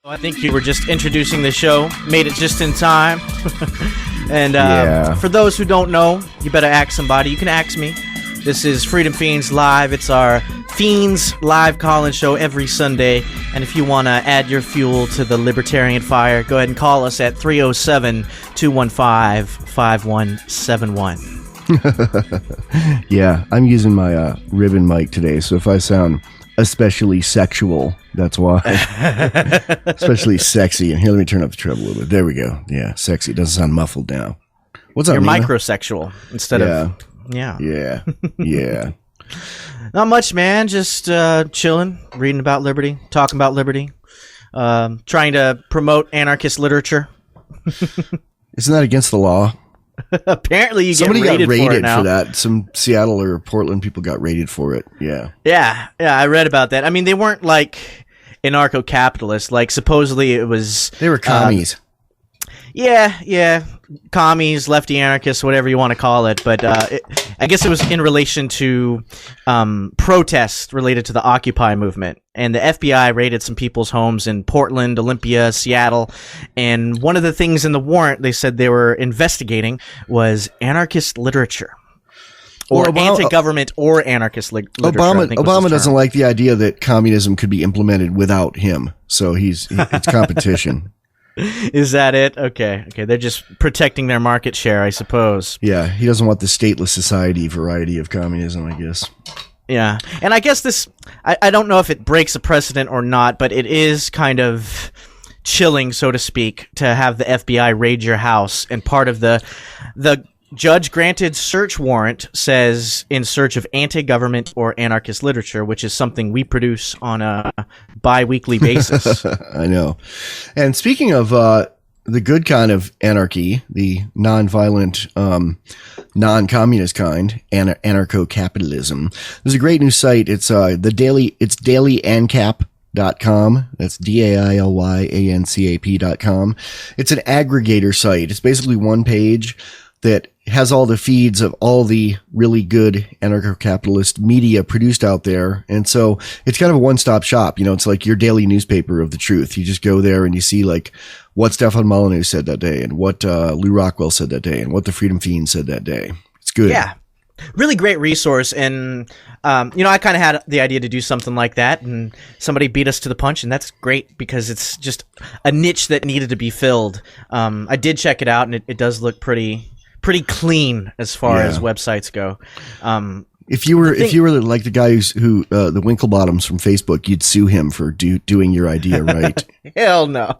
I think you were just introducing the show, made it just in time. And for those who don't know, you better ask somebody. You can ask me. This is Freedom Feens Live. It's our Feens Live call-in show every Sunday. And if you want to add your fuel to the libertarian fire, go ahead and call us at 307-215-5171. Yeah, I'm using my ribbon mic today, so if I sound especially sexual, that's why. Especially sexy. And here, let me turn up the treble a little bit. There we go. Yeah, sexy. It doesn't sound muffled now. What's up, You're Neema? microsexual instead of... Yeah. Not much, man. Just chilling, reading about liberty, talking about liberty, trying to promote anarchist literature. Isn't that against the law? Apparently, you Somebody get raided got raided for it now. for that. Some Seattle or Portland people got raided for it. Yeah. Yeah, I read about that. I mean, they weren't like anarcho-capitalists. Like, supposedly it was... They were commies. Yeah. Commies, lefty anarchists, whatever you want to call it. But I guess it was in relation to protests related to the Occupy movement. And the FBI raided some people's homes in Portland, Olympia, Seattle. And one of the things in the warrant they said they were investigating was anarchist literature. Or anti-government or anarchist literature. Obama doesn't like the idea that communism could be implemented without him. So it's competition. Is that it? Okay. They're just protecting their market share, I suppose. Yeah, he doesn't want the stateless society variety of communism, I guess. Yeah, and I guess this, I don't know if it breaks a precedent or not, but it is kind of chilling, so to speak, to have the FBI raid your house, and part of the judge-granted search warrant says in search of anti-government or anarchist literature, which is something we produce on a bi-weekly basis. I know. And speaking of the good kind of anarchy, the non-violent, non-communist kind, anarcho-capitalism, there's a great new site. It's dailyancap.com. That's DAILYANCAP.com. It's an aggregator site. It's basically one page that has all the feeds of all the really good anarcho-capitalist media produced out there. And so it's kind of a one-stop shop. You know, it's like your daily newspaper of the truth. You just go there and you see like what Stefan Molyneux said that day and what Lou Rockwell said that day and what the Freedom Feens said that day. It's good. Yeah. Really great resource. And, I kind of had the idea to do something like that, and somebody beat us to the punch, and that's great because it's just a niche that needed to be filled. I did check it out, and it does look pretty clean as far as websites go. If you were like the guy who the Winklebottoms from Facebook, you'd sue him for doing your idea right. Hell no.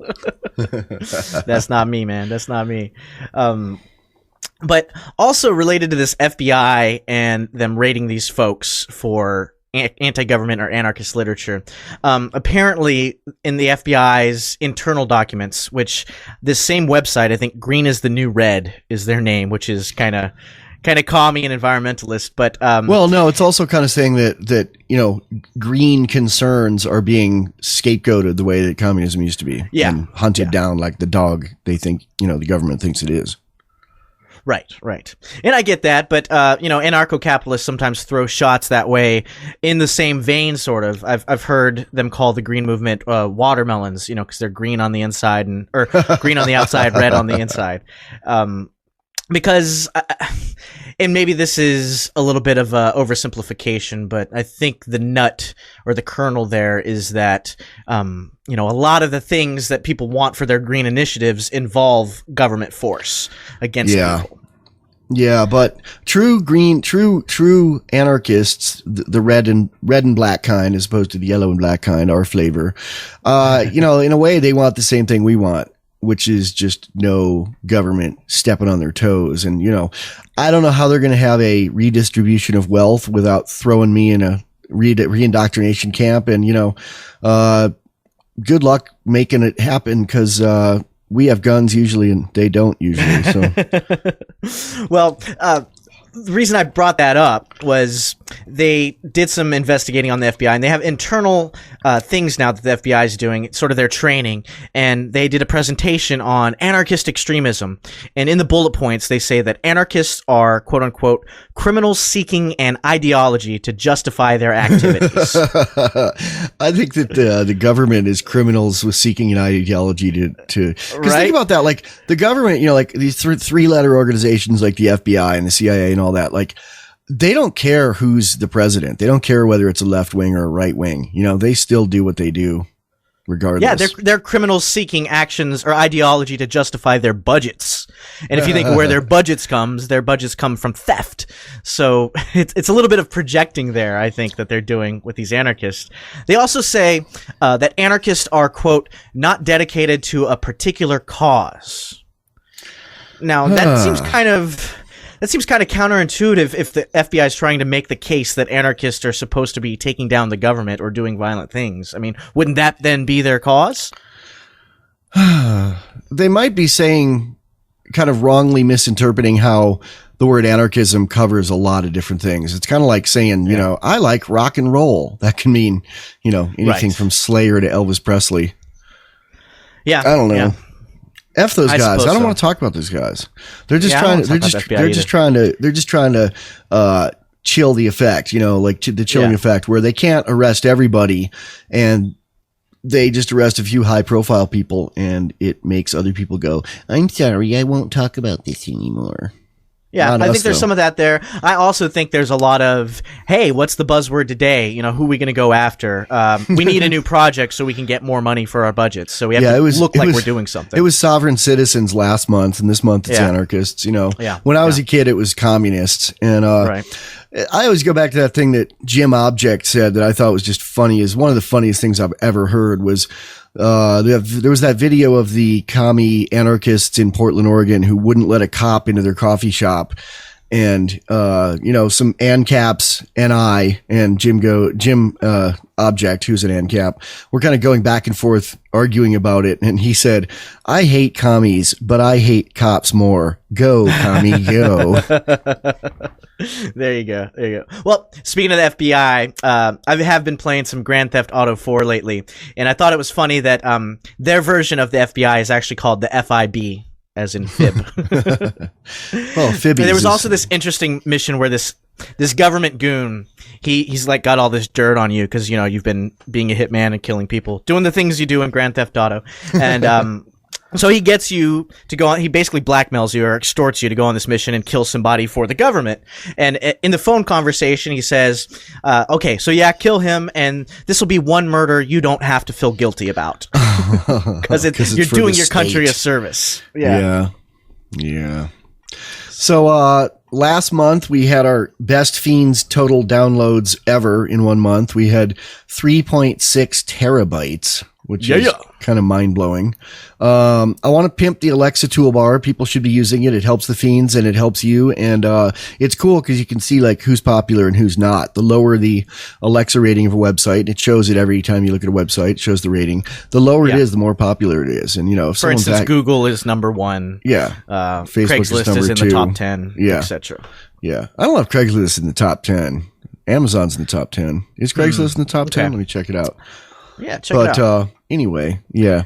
That's not me, man. That's not me. But also related to this FBI and them raiding these folks for anti-government or anarchist literature. Apparently in the FBI's internal documents, which this same website, I think Green is the New Red is their name, which is kind of commie and environmentalist, but well, no, it's also kind of saying that green concerns are being scapegoated the way that communism used to be, and hunted down like the dog they think the government thinks it is. Right. And I get that, but, anarcho-capitalists sometimes throw shots that way in the same vein, sort of. I've heard them call the green movement watermelons, because they're green on the inside or green on the outside, red on the inside. Because, and maybe this is a little bit of a oversimplification, but I think the nut or the kernel there is that, a lot of the things that people want for their green initiatives involve government force against people. Yeah, but true anarchists, the red and black kind, as opposed to the yellow and black kind, our flavor, in a way they want the same thing we want, which is just no government stepping on their toes. And, I don't know how they're going to have a redistribution of wealth without throwing me in a reindoctrination camp. And, good luck making it happen, because we have guns usually and they don't usually. So, well, the reason I brought that up was they did some investigating on the FBI, and they have internal things now that the FBI is doing, sort of their training, and they did a presentation on anarchist extremism. And in the bullet points, they say that anarchists are, quote unquote, criminals seeking an ideology to justify their activities. I think that the government is criminals with seeking an ideology to because Right? think about that, like the government, you know, like these three-letter organizations like the FBI and the CIA and all that, like they don't care who's the president. They don't care whether it's a left wing or a right wing. You know, they still do what they do regardless. Yeah, they're criminals seeking actions or ideology to justify their budgets. And if you think of where their budgets come from theft. So it's a little bit of projecting there, I think, that they're doing with these anarchists. They also say that anarchists are, quote, not dedicated to a particular cause. Now, that seems kind of counterintuitive if the FBI is trying to make the case that anarchists are supposed to be taking down the government or doing violent things. I mean, wouldn't that then be their cause? They might be saying, kind of wrongly misinterpreting how the word anarchism covers a lot of different things. It's kind of like saying, you know, I like rock and roll. That can mean, you know, anything from Slayer to Elvis Presley. Yeah. I don't know. Yeah. F those guys. I don't so. want to talk about those guys. They're just trying to chill the effect, you know, like the chilling effect where they can't arrest everybody and they just arrest a few high profile people and it makes other people go, I'm sorry, I won't talk about this anymore. Yeah, I think there's some of that there. I also think there's a lot of, hey, what's the buzzword today? You know, who are we going to go after? We need a new project so we can get more money for our budgets. So we have to look like we're doing something. It was sovereign citizens last month, and this month it's anarchists. You know, when I was a kid, it was communists. And I always go back to that thing that Jim Object said that I thought was just funny. Is one of the funniest things I've ever heard was there was that video of the commie anarchists in Portland, Oregon, who wouldn't let a cop into their coffee shop. And, you know, some ANCAPs and I and Jim Object, who's an ANCAP, we're kind of going back and forth arguing about it. And he said, I hate commies, but I hate cops more. Go, commie, go. There you go. Well, speaking of the FBI, I have been playing some Grand Theft Auto 4 lately, and I thought it was funny that their version of the FBI is actually called the FIB, as in Fib. Well, Fib. There was also this interesting mission where this government goon, he's like got all this dirt on you because, you know, you've been being a hitman and killing people, doing the things you do in Grand Theft Auto, and so he gets you to go on. He basically blackmails you or extorts you to go on this mission and kill somebody for the government. And in the phone conversation, he says, okay, so yeah, kill him. And this will be one murder you don't have to feel guilty about because you're doing your country a service. Yeah. So, last month we had our best Feens total downloads ever in 1 month. We had 3.6 terabytes, which is kind of mind blowing. I want to pimp the Alexa toolbar. People should be using it. It helps the Feens and it helps you. And, it's cool because you can see like who's popular and who's not. The lower the Alexa rating of a website, it shows it every time you look at a website, it shows the rating. The lower it is, the more popular it is. And, you know, if for instance, Google is number one. Yeah. Facebook Craigslist is in the top 10, etc. Yeah. I don't know if Craigslist is in the top 10. Amazon's in the top 10. Is Craigslist in the top 10? Let me check it out. Yeah, check it out. Anyway, yeah.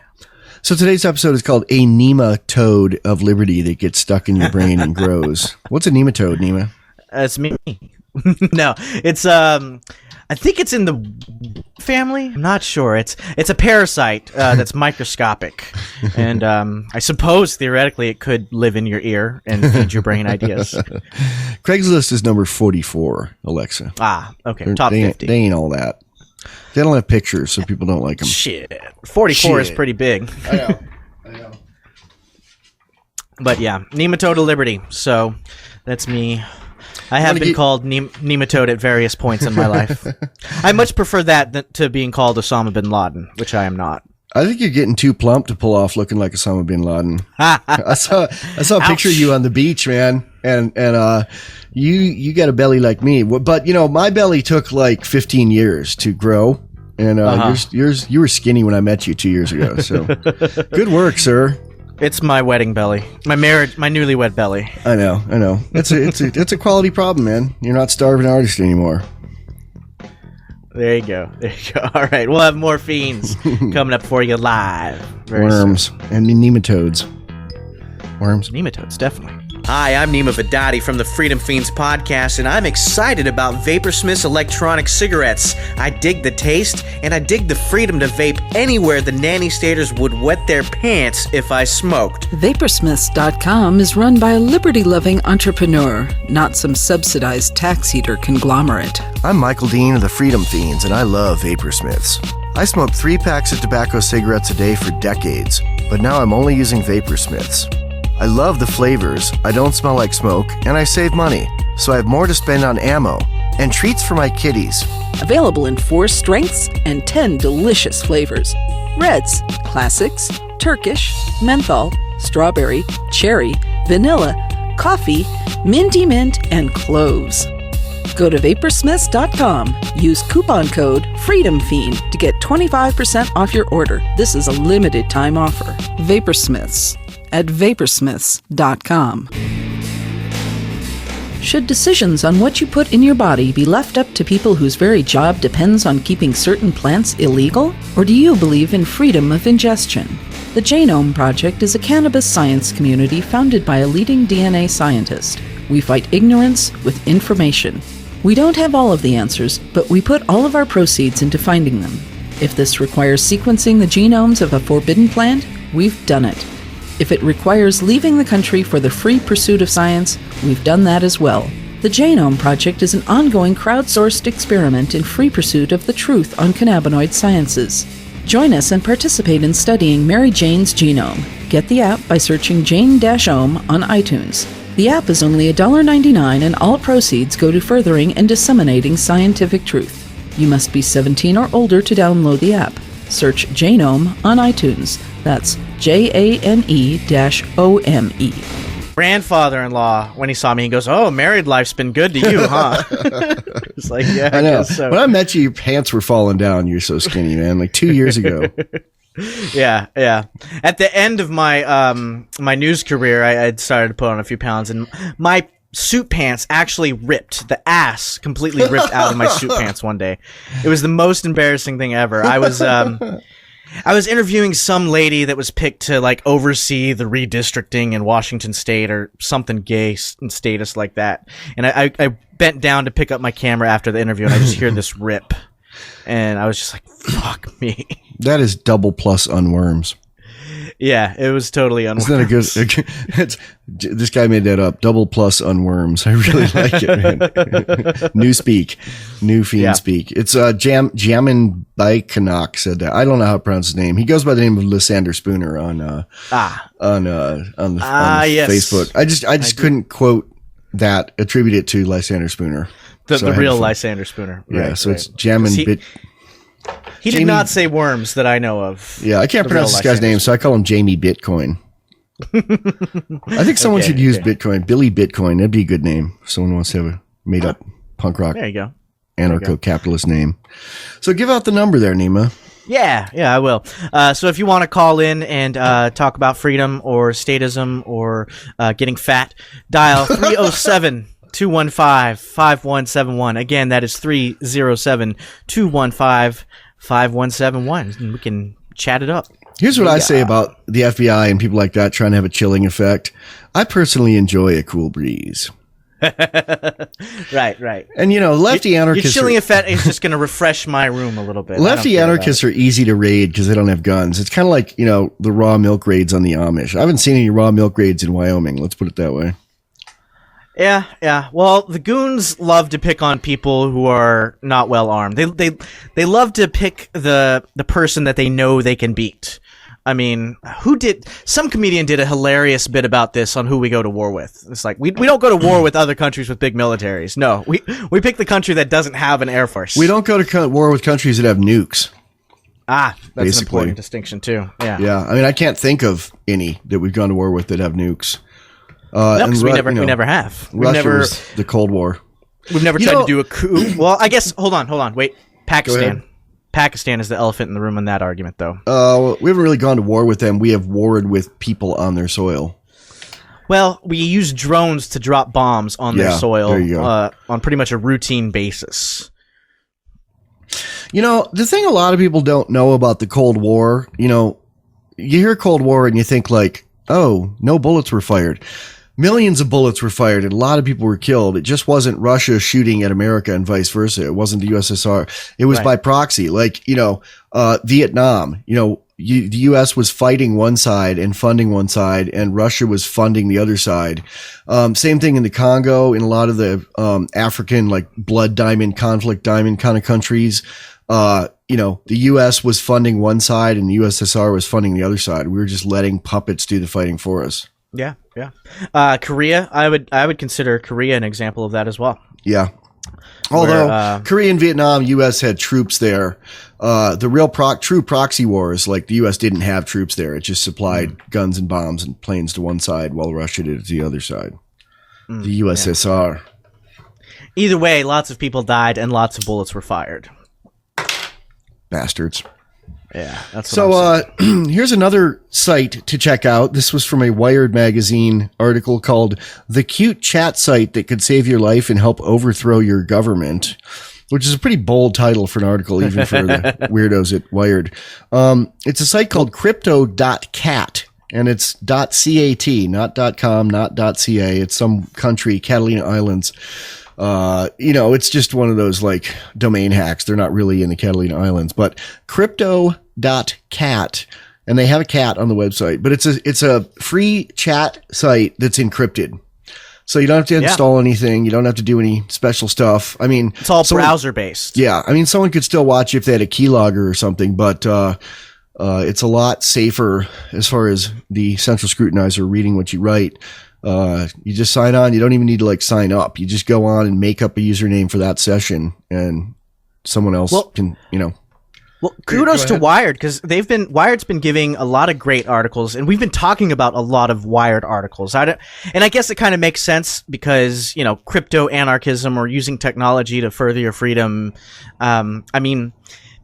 So today's episode is called A Nematode of Liberty that gets stuck in your brain and grows. What's a nematode, Neema? It's me. No, it's I think it's in the family. I'm not sure. It's a parasite that's microscopic, and I suppose theoretically it could live in your ear and feed your brain ideas. Craigslist is number 44, Alexa. Ah, okay, top 50. They ain't all that. They don't have pictures, so people don't like them. Shit. 44 is pretty big. I know. But yeah, Nematode of Liberty. So that's me. I have been called Nematode at various points in my life. I much prefer that to being called Osama bin Laden, which I am not. I think you're getting too plump to pull off looking like Osama bin Laden. I saw a picture of you on the beach, man, and you got a belly like me. But you know, my belly took like 15 years to grow, and you were skinny when I met you 2 years ago. So good work, sir. It's my wedding belly. My newlywed belly. I know. It's a quality problem, man. You're not starving artist anymore. There you go. All right, we'll have more fiends coming up for you live. Worms soon. and nematodes. Worms. Nematodes, definitely. Hi, I'm Neema Vedadi from the Freedom Feens Podcast, and I'm excited about Vaporsmith's electronic cigarettes. I dig the taste, and I dig the freedom to vape anywhere the nanny staters would wet their pants if I smoked. Vaporsmiths.com is run by a liberty-loving entrepreneur, not some subsidized tax eater conglomerate. I'm Michael Dean of the Freedom Feens, and I love Vaporsmiths. I smoked 3 packs of tobacco cigarettes a day for decades, but now I'm only using Vaporsmiths. I love the flavors, I don't smell like smoke, and I save money, so I have more to spend on ammo and treats for my kitties. Available in 4 strengths and 10 delicious flavors. Reds, classics, Turkish, menthol, strawberry, cherry, vanilla, coffee, minty mint, and cloves. Go to Vaporsmiths.com. Use coupon code FreedomFeen to get 25% off your order. This is a limited time offer. Vaporsmiths at Vaporsmiths.com. Should decisions on what you put in your body be left up to people whose very job depends on keeping certain plants illegal? Or do you believe in freedom of ingestion? The Genome Project is a cannabis science community founded by a leading DNA scientist. We fight ignorance with information. We don't have all of the answers, but we put all of our proceeds into finding them. If this requires sequencing the genomes of a forbidden plant, we've done it. If it requires leaving the country for the free pursuit of science, we've done that as well. The Genome Project is an ongoing crowdsourced experiment in free pursuit of the truth on cannabinoid sciences. Join us and participate in studying Mary Jane's genome. Get the app by searching Jane-Ohm on iTunes. The app is only $1.99 and all proceeds go to furthering and disseminating scientific truth. You must be 17 or older to download the app. Search Jane-Ohm on iTunes. That's Jane-OME. Grandfather-in-law, when he saw me, he goes, "Oh, married life's been good to you, huh?" It's like, yeah, I know. guess so. When I met you, your pants were falling down. You're so skinny, man. Like 2 years ago. Yeah. At the end of my my news career, I had started to put on a few pounds, and my suit pants actually ripped. The ass completely ripped out of my suit pants one day. It was the most embarrassing thing ever. I was interviewing some lady that was picked to like oversee the redistricting in Washington State or something gay status like that. And I bent down to pick up my camera after the interview, and I just hear this rip, and I was just like, "Fuck me." That is double plus unworms. Yeah, it was totally unworms. Isn't that a good? This guy made that up. Double plus unworms. I really like it, man. New speak, new fiend speak. It's Jamin Baikonok said that. I don't know how to pronounce his name. He goes by the name of Lysander Spooner on Facebook. I just couldn't quote that. Attribute it to Lysander Spooner. The real Lysander Spooner. Yeah, right, so it's Jamin. He did not say worms that I know of. Yeah, I can't pronounce this guy's name, so I call him Jamie Bitcoin. I think someone should use Bitcoin. Billy Bitcoin. That'd be a good name. If someone wants to have a made-up punk rock, there you go, anarcho-capitalist name. So give out the number there, Neema. Yeah, I will. So if you want to call in and talk about freedom or statism or getting fat, dial 307- 215-5171. Again, that is 307-215-5171. And we can chat it up. Here's what I say about the FBI and people like that trying to have a chilling effect. I personally enjoy a cool breeze. Right. And, lefty anarchists... Your chilling effect is just going to refresh my room a little bit. Lefty anarchists are easy to raid because they don't have guns. It's kind of like, the raw milk raids on the Amish. I haven't seen any raw milk raids in Wyoming. Let's put it that way. Yeah. Well, the goons love to pick on people who are not well armed. They love to pick the person that they know they can beat. I mean, some comedian did a hilarious bit about this on who we go to war with. It's like we don't go to war with other countries with big militaries. No, we pick the country that doesn't have an air force. We don't go to war with countries that have nukes. That's basically an important distinction too. Yeah. I mean, I can't think of any that we've gone to war with that have nukes. No, because we never have. Russia was the Cold War. We've never tried to do a coup. Well, I guess, hold on. Wait. Pakistan. Pakistan is the elephant in the room in that argument, though. We haven't really gone to war with them. We have warred with people on their soil. Well, we use drones to drop bombs on their soil on pretty much a routine basis. You know, the thing a lot of people don't know about the Cold War, you know, you hear Cold War and you think like, oh, no bullets were fired. Millions of bullets were fired and a lot of people were killed. It just wasn't Russia shooting at America and vice versa. It wasn't the USSR. It was by proxy. Like, you know, Vietnam, you know, the U.S. was fighting one side and funding one side, and Russia was funding the other side. Same thing in the Congo, in a lot of the African, like blood diamond, conflict diamond kind of countries. You know, the U.S. was funding one side and the USSR was funding the other side. We were just letting puppets do the fighting for us. Yeah, yeah. Korea, I would consider Korea an example of that as well. Yeah. Although Korea and Vietnam, U.S. had troops there. The real true proxy wars, like the U.S. didn't have troops there. It just supplied guns and bombs and planes to one side while Russia did it to the other side. The USSR. Yeah. Either way, lots of people died and lots of bullets were fired. Bastards. Yeah, that's what I'm here's another site to check out. This was from a Wired magazine article called "The Cute Chat Site That Could Save Your Life and Help Overthrow Your Government," which is a pretty bold title for an article, even for the weirdos at Wired. It's a site called crypto.cat, and it's .cat, not .com, not .ca. It's some country, Catalina Islands. You know, it's just one of those like domain hacks. They're not really in the Catalina Islands, but crypto.cat, and they have a cat on the website, but it's a free chat site that's encrypted. So you don't have to install anything. You don't have to do any special stuff. I mean, it's all browser based. Yeah. I mean, someone could still watch you if they had a keylogger or something, but, it's a lot safer as far as the central scrutinizer reading what you write. You just sign on. You don't even need to like sign up. You just go on and make up a username for that session, and someone else can, you know. Well, kudos to Wired, because Wired's been giving a lot of great articles, and we've been talking about a lot of Wired articles. And I guess it kind of makes sense because, you know, crypto-anarchism or using technology to further your freedom. I mean,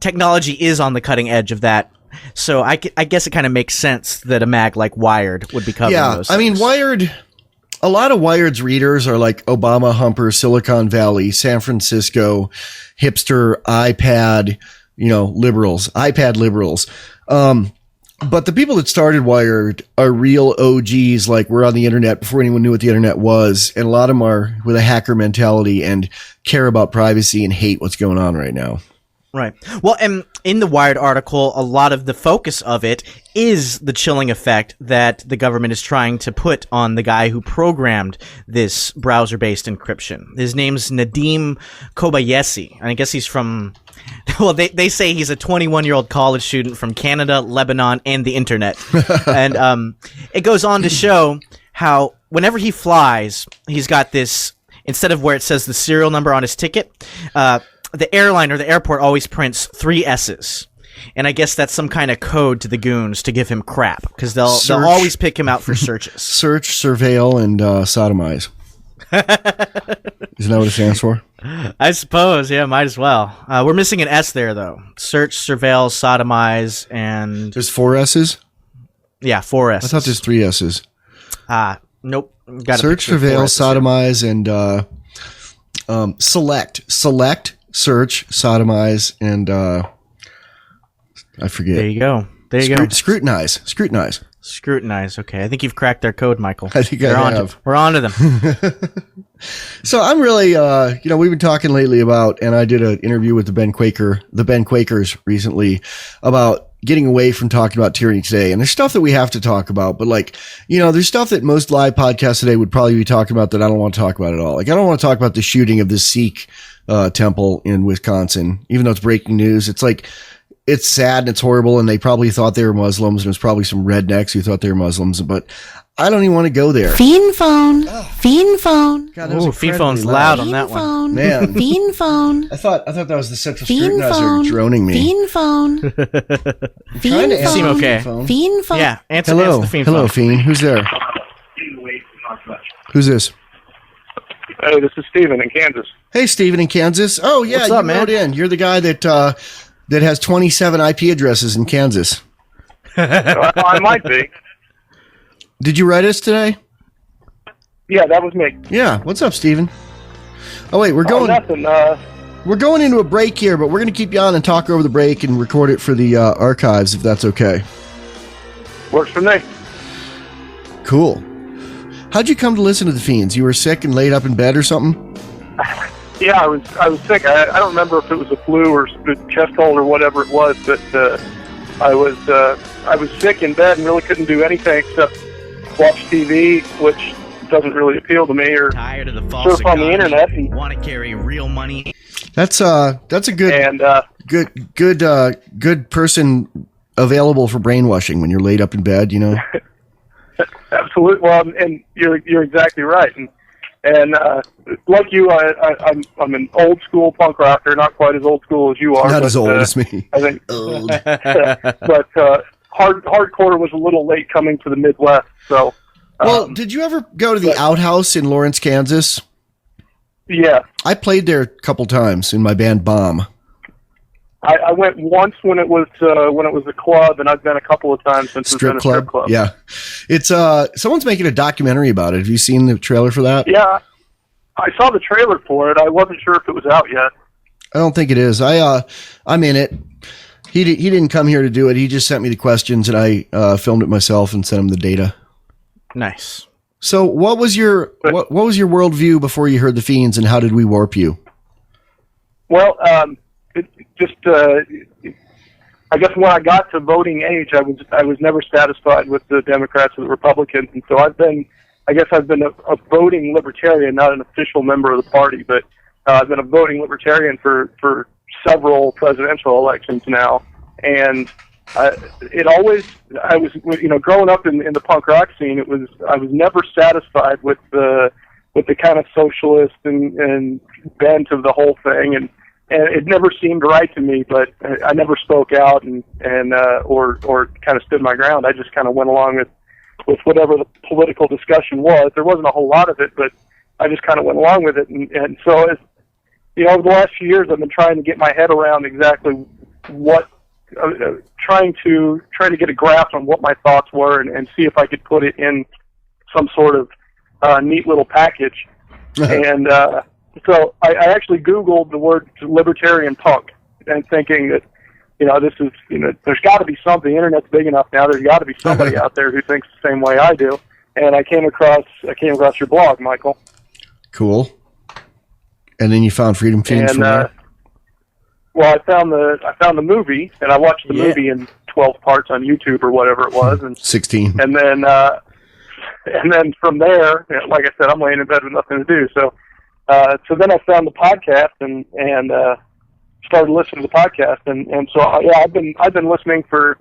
technology is on the cutting edge of that. So I guess it kind of makes sense that a mag like Wired would be covering those things. I mean, Wired, a lot of Wired's readers are like Obama humpers, Silicon Valley, San Francisco, hipster, iPad, you know, liberals, iPad liberals. But the people that started Wired are real OGs, like we're on the internet before anyone knew what the internet was. And a lot of them are with a hacker mentality and care about privacy and hate what's going on right now. Right. Well, and in the Wired article, a lot of the focus of it is the chilling effect that the government is trying to put on the guy who programmed this browser-based encryption. His name's Nadim Kobayesi. And I guess he's from, well, they say he's a 21-year-old college student from Canada, Lebanon, and the internet. And it goes on to show how whenever he flies, he's got this, instead of where it says the serial number on his ticket, the airline or the airport always prints 3 S's. And I guess that's some kind of code to the goons to give him crap, because they'll always pick him out for searches. Search, surveil, and sodomize. Isn't that what it stands for? I suppose, yeah, might as well. We're missing an S there, though. Search, surveil, sodomize, and... There's 4 S's? Yeah, 4 S's. I thought there's 3 S's. Nope. Got search, surveil, sodomize, and select, search, sodomize, and I forget. There you go. Scrutinize. Okay, I think you've cracked their code, Michael. I think I have. We're on to them. So I'm really, we've been talking lately about, and I did an interview with the Ben Quakers recently about getting away from talking about tyranny today. And there's stuff that we have to talk about, but like, you know, there's stuff that most live podcasts today would probably be talking about that I don't want to talk about at all. Like, I don't want to talk about the shooting of this Sikh temple in Wisconsin, even though it's breaking news. It's like, it's sad and it's horrible, and they probably thought they were Muslims, and there's probably some rednecks who thought they were Muslims, but I don't even want to go there. Fiend phone. Fiend phone. God, Fiend phone's loud on that one. Man. Fiend phone. I thought that was the central scrutinizer droning me. Fiend phone. Trying to seem okay. Fiend phone. Yeah, answer the Fiend phone. Hello, Fiend. Who's there? Who's this? Hey, this is Steven in Kansas. Hey, Steven in Kansas. Oh, yeah, What's you up, man? wrote in. You're the guy that that has 27 IP addresses in Kansas. I might be. Did you write us today? Yeah, that was me. Yeah. What's up, Steven? Oh, wait, we're going. Nothing. We're going into a break here, but we're going to keep you on and talk over the break and record it for the archives, if that's okay. Works for me. Cool. How'd you come to listen to the Feens? You were sick and laid up in bed or something? Yeah, I was sick. I don't remember if it was a flu or chest cold or whatever it was, but I was sick in bed and really couldn't do anything except watch TV, which doesn't really appeal to me, or tired of the false surf on the internet. And want to carry real money. That's a good and good person available for brainwashing when you're laid up in bed, you know. Absolutely. Well, and you're exactly right. And like you, I'm an old school punk rocker, not quite as old school as you are. Not as old as me. I think. Old. But hardcore was a little late coming to the Midwest. So. Well, did you ever go to the Outhouse in Lawrence, Kansas? Yeah. I played there a couple times in my band Bomb. I went once when it was a club, and I've been a couple of times since it's been a strip club. Yeah, it's someone's making a documentary about it. Have you seen the trailer for that? Yeah, I saw the trailer for it. I wasn't sure if it was out yet. I don't think it is. I'm in it. He didn't come here to do it. He just sent me the questions, and I filmed it myself and sent him the data. Nice. So, what was your worldview before you heard the Feens, and how did we warp you? Well, I guess when I got to voting age, I was never satisfied with the Democrats or the Republicans, and so I've been a voting libertarian, not an official member of the party, but I've been a voting libertarian for several presidential elections now, and I was growing up in the punk rock scene, I was never satisfied with the kind of socialist and bent of the whole thing, and it never seemed right to me, but I never spoke out or kind of stood my ground. I just kind of went along with whatever the political discussion was. There wasn't a whole lot of it, but I just kind of went along with it. And so, over the last few years, I've been trying to get my head around exactly what, trying to get a grasp on what my thoughts were and see if I could put it in some sort of neat little package. And so I actually Googled the word libertarian punk, and thinking that, this is, there's got to be something. The internet's big enough now. There's got to be somebody out there who thinks the same way I do. And I came across your blog, Michael. Cool. And then you found Freedom Feens from there? Well, I found the movie, and I watched the movie in 12 parts on YouTube or whatever it was, and 16. And then from there, like I said, I'm laying in bed with nothing to do. So then I found the podcast and started listening to the podcast, and so I've been listening for,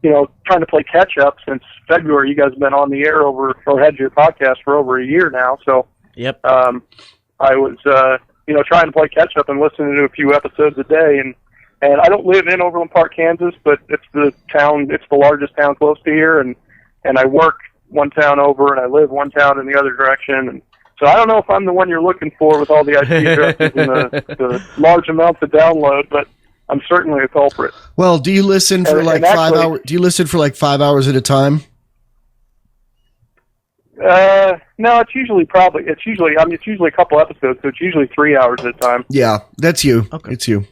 trying to play catch up since February. You guys have been on the air or had your podcast for over a year now. So yep. I was trying to play catch up and listening to a few episodes a day, and I don't live in Overland Park, Kansas, but it's the largest town close to here, and I work one town over and I live one town in the other direction, and so I don't know if I'm the one you're looking for with all the IP addresses and the large amounts of download, but I'm certainly a culprit. Well, do you listen for 5 hours? Do you listen for 5 hours at a time? No, it's usually a couple episodes, so it's usually 3 hours at a time. Yeah, that's you. Okay. It's you.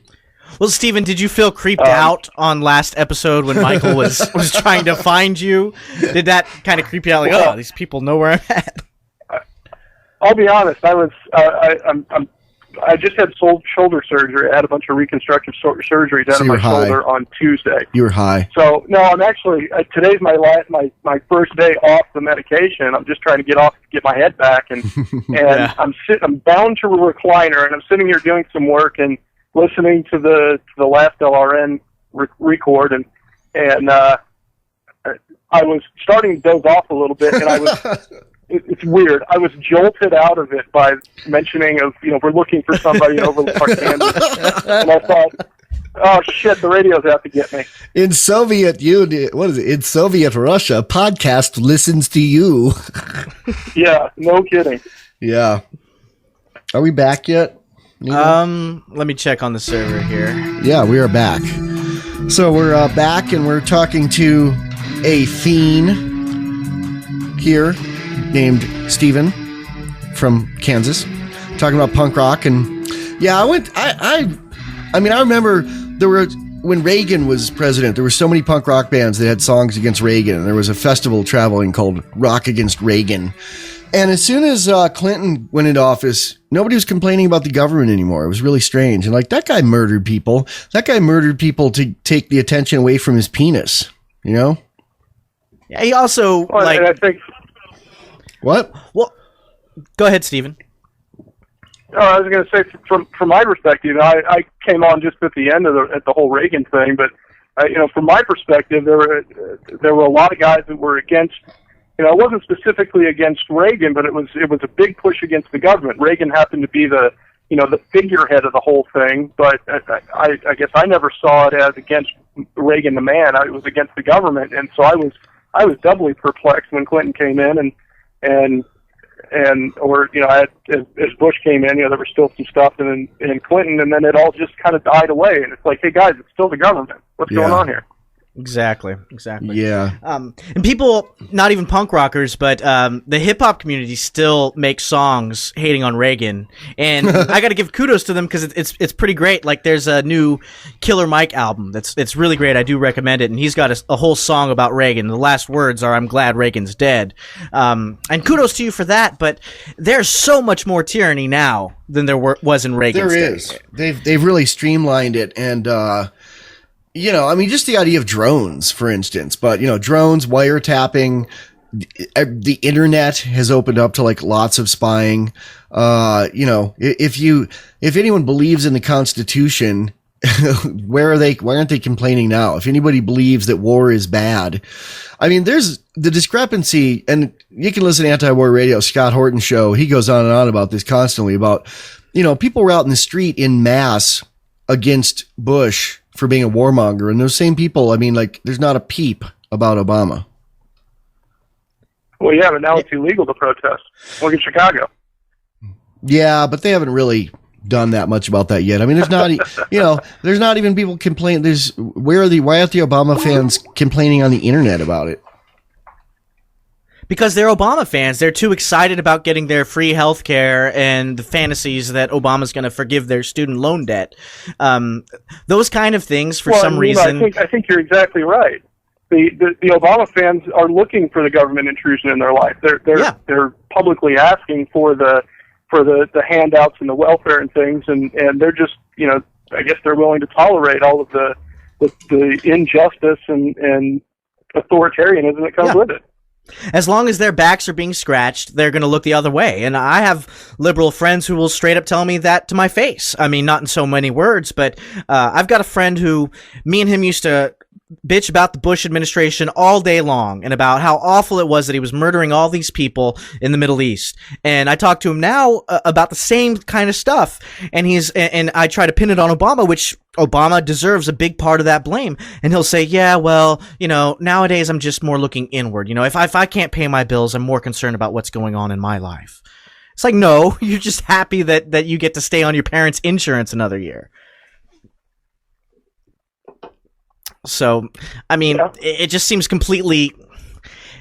Well, Steven, did you feel creeped out on last episode when Michael was trying to find you? Did that kind of creep you out? Like, these people know where I'm at. I'll be honest. I just had shoulder surgery. I had a bunch of reconstructive surgery done on my shoulder on Tuesday. You were high. So no, I'm actually today's my first day off the medication. I'm just trying to get my head back, and Yeah. I'm bound to a recliner, and I'm sitting here doing some work and listening to the last LRN record, and I was starting to doze off a little bit, and I was. It's weird. I was jolted out of it by mentioning of, we're looking for somebody in Overland Park, Kansas. And I thought, oh shit, the radio's out to get me. In Soviet Russia, podcast listens to you. Yeah, no kidding. Yeah. Are we back yet? Let me check on the server here. Yeah, we are back. So we're back, and we're talking to a fiend here named Steven from Kansas, talking about punk rock. And yeah, I remember when Reagan was president, there were so many punk rock bands that had songs against Reagan, and there was a festival traveling called Rock Against Reagan. And as soon as Clinton went into office, nobody was complaining about the government anymore. It was really strange. And like, that guy murdered people. That guy murdered people to take the attention away from his penis, you know? Yeah, he also, Well, and I think, What? well, go ahead, Stephen. I was going to say, from my perspective, I came on just at the end of the whole Reagan thing, but from my perspective, there were a lot of guys that were against. It wasn't specifically against Reagan, but it was a big push against the government. Reagan happened to be the figurehead of the whole thing, but I guess I never saw it as against Reagan the man. It was against the government, and so I was doubly perplexed when Clinton came in, as Bush came in, there was still some stuff in Clinton, and then it all just kind of died away, and it's like, hey guys, it's still the government. What's going on here? Exactly. Yeah. And people, not even punk rockers, but the hip hop community still makes songs hating on Reagan, and I got to give kudos to them because it's pretty great. Like, there's a new Killer Mike album it's really great. I do recommend it, and he's got a whole song about Reagan. The last words are, "I'm glad Reagan's dead," and kudos to you for that. But there's so much more tyranny now than there was in Reagan's day. There is. They've really streamlined it, and just the idea of drones, for instance, but, drones, wiretapping, the internet has opened up to like lots of spying. If anyone believes in the Constitution, why aren't they complaining now? If anybody believes that war is bad, there's the discrepancy, and you can listen to Anti-War Radio, Scott Horton's show. He goes on and on about this constantly about, people were out in the street in mass against Bush for being a warmonger, and those same people, there's not a peep about Obama. Well, yeah, but now it's illegal to protest. Look at Chicago. Yeah, but they haven't really done that much about that yet. There's not, there's not even people complaining. Why aren't the Obama fans complaining on the internet about it? Because they're Obama fans. They're too excited about getting their free health care and the fantasies that Obama's going to forgive their student loan debt. Those kind of things, for some reason. I think you're exactly right. The Obama fans are looking for the government intrusion in their life. They're publicly asking for the handouts and the welfare and things, and they're just, I guess they're willing to tolerate all of the injustice and authoritarianism that comes with it. As long as their backs are being scratched, they're going to look the other way. And I have liberal friends who will straight up tell me that to my face. Not in so many words, but I've got a friend who, me and him used to bitch about the Bush administration all day long and about how awful it was that he was murdering all these people in the Middle East. And I talk to him now about the same kind of stuff. And I try to pin it on Obama, which Obama deserves a big part of that blame. And he'll say, yeah, well, nowadays I'm just more looking inward. If I can't pay my bills, I'm more concerned about what's going on in my life. It's like, no, you're just happy that you get to stay on your parents' insurance another year. So, it just seems completely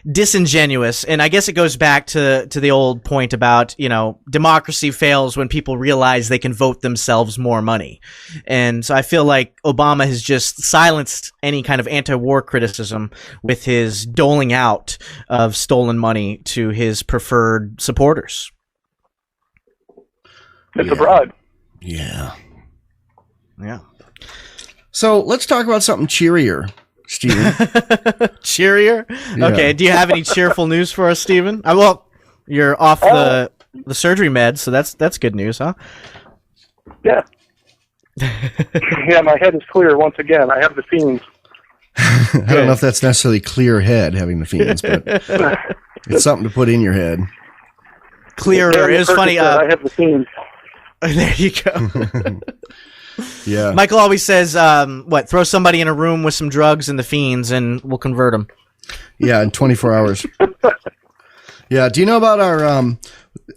disingenuous. And I guess it goes back to the old point about, democracy fails when people realize they can vote themselves more money. And so I feel like Obama has just silenced any kind of anti-war criticism with his doling out of stolen money to his preferred supporters. It's a bribe. Yeah. Yeah. So let's talk about something cheerier, Stephen. Cheerier? Yeah. Okay. Do you have any cheerful news for us, Stephen? Well, you're off the surgery meds, so that's good news, huh? Yeah. Yeah, my head is clear once again. I have the FEENS. I don't know if that's necessarily clear head, having the FEENS, but it's something to put in your head. Clearer. It was funny. I have the FEENS. There you go. Yeah. Michael always says, throw somebody in a room with some drugs and the FEENS and we'll convert them. Yeah, in 24 hours. Yeah. Do you know about our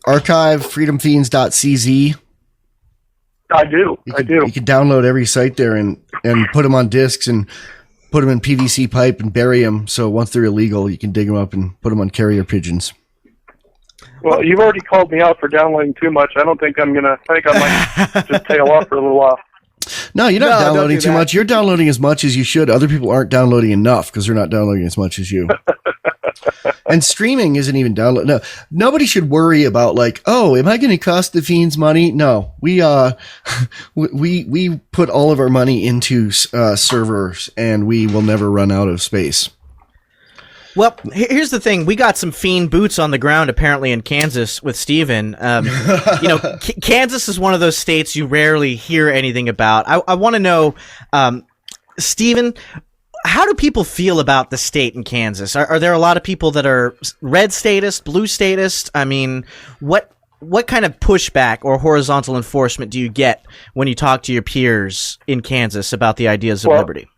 archive, freedomfeens.cz? I do. You I do. You can download every site there and put them on discs and put them in PVC pipe and bury them. So once they're illegal, you can dig them up and put them on carrier pigeons. Well, you've already called me out for downloading too much. I think I might just tail off for a little while. No, you're not downloading do too that. much. You're downloading as much as you should. Other people aren't downloading enough because they're not downloading as much as you. And streaming isn't even download. No, nobody should worry about like, oh, am I going to cost the Feens money? No, we put all of our money into servers, and we will never run out of space. Well, here's the thing. We got some fiend boots on the ground, apparently, in Kansas with Steven. Kansas is one of those states you rarely hear anything about. I want to know, Steven, how do people feel about the state in Kansas? Are there a lot of people that are red statist, blue statist? I mean, what kind of pushback or horizontal enforcement do you get when you talk to your peers in Kansas about the ideas of liberty?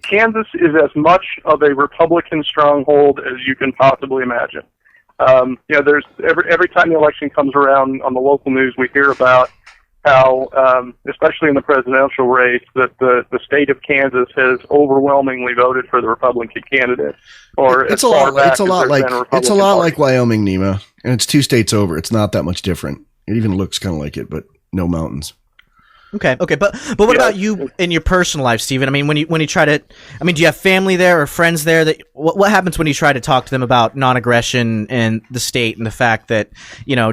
Kansas is as much of a Republican stronghold as you can possibly imagine. There's every time the election comes around on the local news, we hear about how, especially in the presidential race, that the state of Kansas has overwhelmingly voted for the Republican candidate. Or it's a lot like Wyoming, Neema, and it's 2 states over. It's not that much different. It even looks kind of like it, but no mountains. Okay, but what about you in your personal life, Steven? I mean, when you try to, I mean, do you have family there or friends there? That what happens when you try to talk to them about non-aggression and the state and the fact that,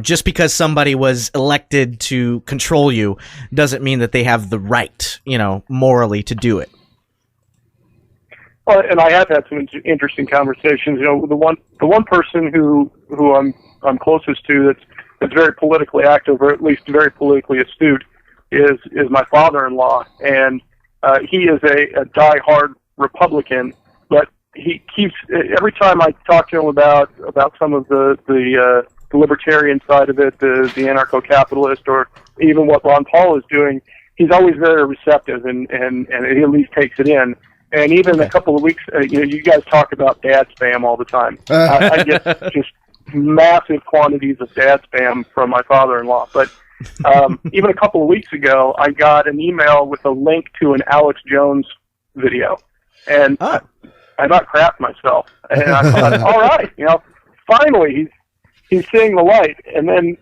just because somebody was elected to control you doesn't mean that they have the right, morally to do it? Well, and I have had some interesting conversations. The one person who I'm closest to that's very politically active, or at least very politically astute, is my father-in-law, and he is a die-hard Republican, but he keeps, every time I talk to him about some of the libertarian side of it, the anarcho-capitalist, or even what Ron Paul is doing, he's always very receptive and he at least takes it in. And even a couple of weeks, you guys talk about dad spam all the time. I get just massive quantities of dad spam from my father-in-law, but even a couple of weeks ago, I got an email with a link to an Alex Jones video, and I about crapped myself. And I thought, all right, finally he's seeing the light. And then,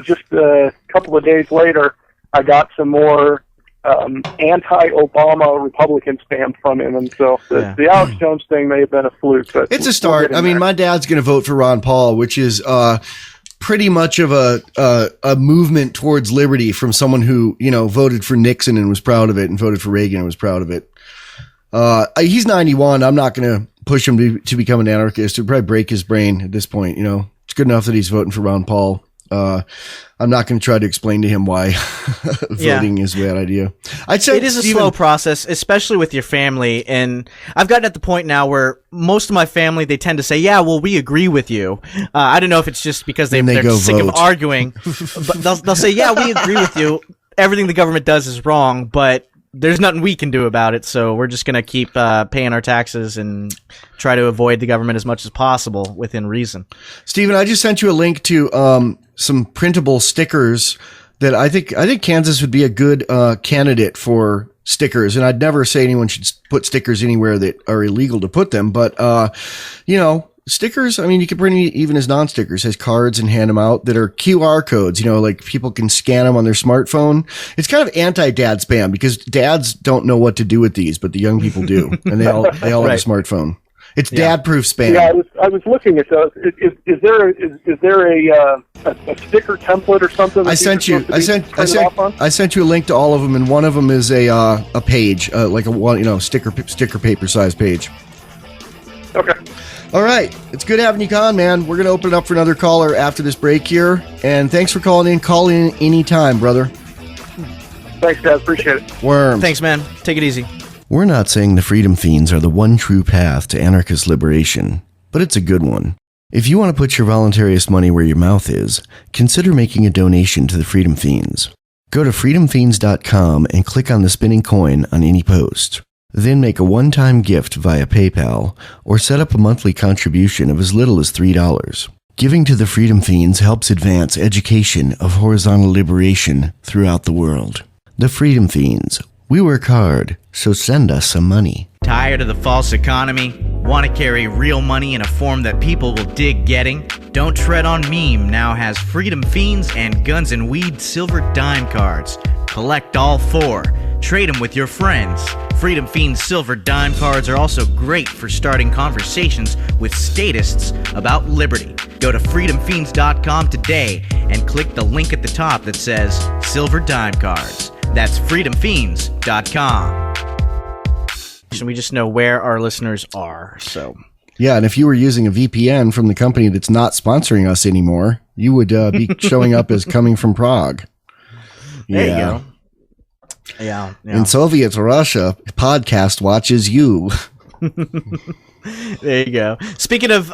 just a couple of days later, I got some more anti-Obama Republican spam from him, and so the Alex Jones thing may have been a fluke. But it's a start. I mean, my dad's going to vote for Ron Paul, which is pretty much of a movement towards liberty from someone who, voted for Nixon and was proud of it, and voted for Reagan and was proud of it. He's 91. I'm not going to push him to become an anarchist. It would probably break his brain at this point. It's good enough that he's voting for Ron Paul. I'm not going to try to explain to him why voting is a bad idea. I'd say it is a slow process, especially with your family. And I've gotten at the point now where most of my family, they tend to say, yeah, well, we agree with you. I don't know if it's just because they're sick of arguing, but they'll say, yeah, we agree with you. Everything the government does is wrong, but there's nothing we can do about it. So we're just going to keep paying our taxes and try to avoid the government as much as possible within reason. Steven, I just sent you a link to some printable stickers that I think Kansas would be a good candidate for stickers. And I'd never say anyone should put stickers anywhere that are illegal to put them. But, stickers, I mean, you could print even as non-stickers, as cards and hand them out that are QR codes, like people can scan them on their smartphone. It's kind of anti-dad spam because dads don't know what to do with these, but the young people do. And they all have a smartphone. It's dad-proof spam. Yeah, I was looking at those. Is there a sticker template or something? I sent you a link to all of them, and one of them is a page, like a sticker paper size page. Okay. All right. It's good having you on, man. We're going to open it up for another caller after this break here. And thanks for calling in. Call in anytime, brother. Thanks, guys. Appreciate it. Worms. Thanks, man. Take it easy. We're not saying the Freedom Feens are the one true path to anarchist liberation, but it's a good one. If you want to put your voluntarist money where your mouth is, consider making a donation to the Freedom Feens. Go to freedomfeens.com and click on the spinning coin on any post. Then make a one-time gift via PayPal or set up a monthly contribution of as little as $3. Giving to the Freedom Feens helps advance education of horizontal liberation throughout the world. The Freedom Feens. We work hard, so send us some money. Tired of the false economy? Want to carry real money in a form that people will dig getting? Don't Tread on Meme now has Freedom Feens and Guns and Weed silver dime cards. Collect all 4. Trade them with your friends. Freedom Feens silver dime cards are also great for starting conversations with statists about liberty. Go to freedomfeens.com today and click the link at the top that says Silver Dime Cards. That's freedomfeens.com. We just know where our listeners are, so... Yeah, and if you were using a VPN from the company that's not sponsoring us anymore, you would be showing up as coming from Prague. There you go. Yeah. In Soviet Russia, podcast watches you. There you go. Speaking of,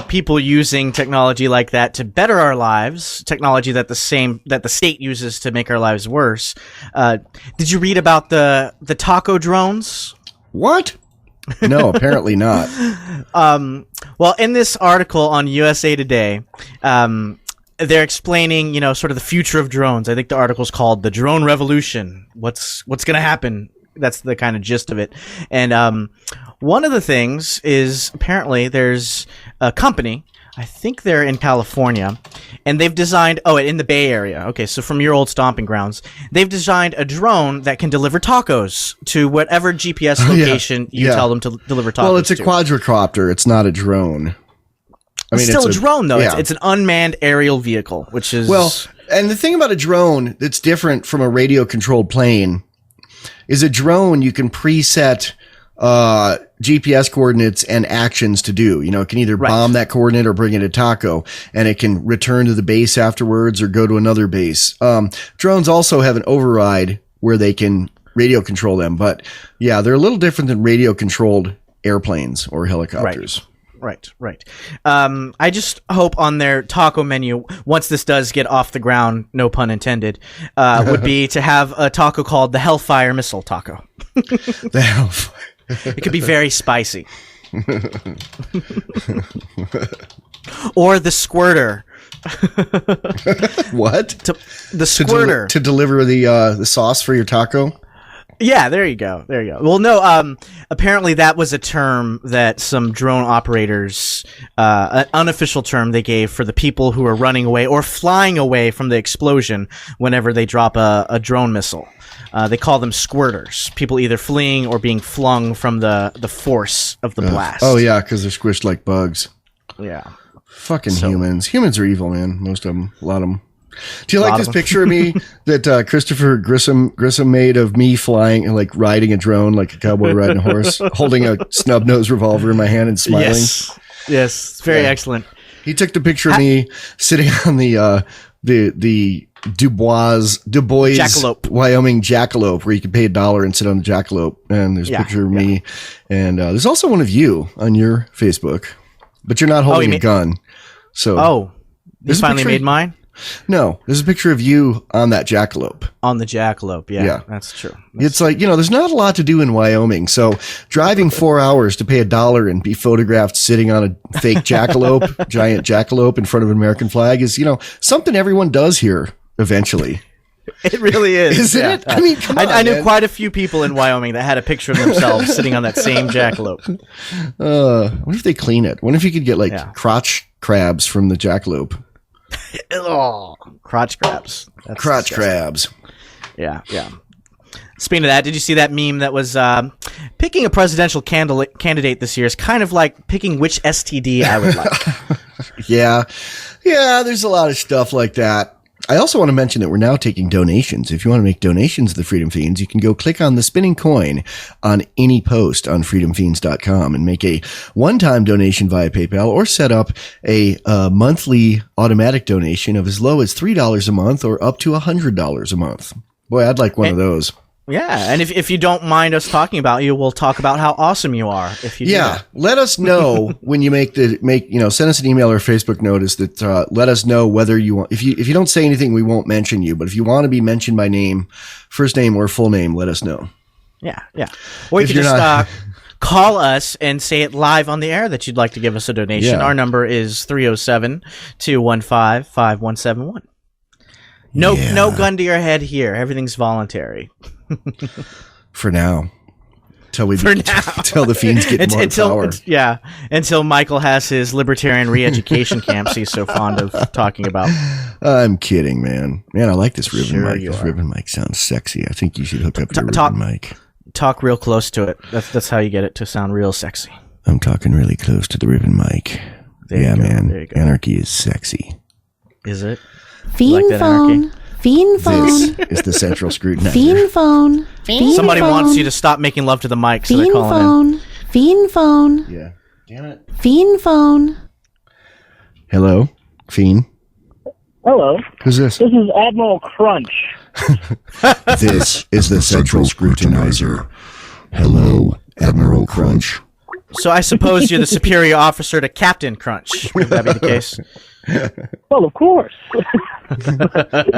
people using technology like that to better our lives, technology that the state uses to make our lives worse. Did you read about the taco drones? What? No, apparently not. Well, in this article on USA Today, they're explaining, sort of the future of drones. I think the article's called "The Drone Revolution." What's going to happen? That's the kind of gist of it. And one of the things is apparently there's a company. I think they're in California, and they've designed, in the Bay Area. Okay, so from your old stomping grounds, they've designed a drone that can deliver tacos to whatever GPS location you tell them to deliver tacos. Well, it's a quadricopter. It's not a drone. It's still a drone, though. Yeah. It's an unmanned aerial vehicle, which is... Well, and the thing about a drone that's different from a radio-controlled plane is a drone you can preset GPS coordinates and actions to do. It can either bomb that coordinate or bring it a taco, and it can return to the base afterwards or go to another base. Drones also have an override where they can radio control them, but yeah, they're a little different than radio controlled airplanes or helicopters. Right. I just hope on their taco menu, once this does get off the ground, no pun intended, would be to have a taco called the Hellfire Missile Taco. The Hellfire. It could be very spicy. Or the Squirter. What? The Squirter. To deliver the sauce for your taco? Yeah, there you go. Well, no, apparently that was a term that some drone operators, an unofficial term they gave for the people who are running away or flying away from the explosion whenever they drop a drone missile. They call them squirters, people either fleeing or being flung from the force of the blast. Oh, yeah, because they're squished like bugs. Yeah. Fucking humans. Humans are evil, man. Most of them. A lot of them. Do you like this picture of me that Christopher Grisham made of me flying and like riding a drone like a cowboy riding a horse, holding a snub-nosed revolver in my hand and smiling? Yes, very excellent. He took the picture of me sitting on the Du Bois, Jackalope. Wyoming jackalope, where you can pay $1 and sit on the jackalope. And there's a picture of me, and there's also one of you on your Facebook, but you're not holding a gun. So, you finally made mine. No, there's a picture of you on that jackalope. On the jackalope, yeah. That's true. It's like, there's not a lot to do in Wyoming. So driving 4 hours to pay $1 and be photographed sitting on a fake jackalope, giant jackalope in front of an American flag is, something everyone does here eventually. It really is. Isn't it? I mean, come on, I knew quite a few people in Wyoming that had a picture of themselves sitting on that same jackalope. What if they clean it? What if you could get crotch crabs from the jackalope? Crotch crabs. Crotch crabs. Yeah. Speaking of that, did you see that meme that was picking a presidential candidate this year is kind of like picking which STD I would like. Yeah, there's a lot of stuff like that. I also want to mention that we're now taking donations. If you want to make donations to the Freedom Feens, you can go click on the spinning coin on any post on freedomfeens.com and make a one-time donation via PayPal, or set up a monthly automatic donation of as low as $3 a month or up to $100 a month. Boy, I'd like one of those. Yeah, and if you don't mind us talking about you, we'll talk about how awesome you are. If you do that. Let us know when you send us an email or Facebook notice that let us know whether you want. If you don't say anything, we won't mention you. But if you want to be mentioned by name, first name or full name, let us know. Yeah. Or you can just call us and say it live on the air that you'd like to give us a donation. Yeah. Our number is 307-215-5171. No gun to your head here. Everything's voluntary. For now. Till the fiends get more power. Until Michael has his libertarian re-education camps he's so fond of talking about. I'm kidding, man. Man, I like this ribbon Sure mic. you This are. ribbon mic sounds sexy. I think you should hook up your ribbon mic. Talk real close to it. That's how you get it to sound real sexy. I'm talking really close to the ribbon mic. There you go, man. there you go. Anarchy is sexy. Is it? Fiend Like that phone. anarchy? Fiend phone. This is the central scrutinizer. Fiend phone. Fiend Somebody phone. wants you to stop making love to the mic, so they're Fiend calling in. phone. Fiend phone. Yeah. Damn it. Fiend phone. Hello? Fiend? Hello, Who's this? this is Admiral Crunch. This is the central scrutinizer. Hello, Admiral Crunch. So I suppose you're the superior officer to Captain Crunch. Would that be the case? Well, of course.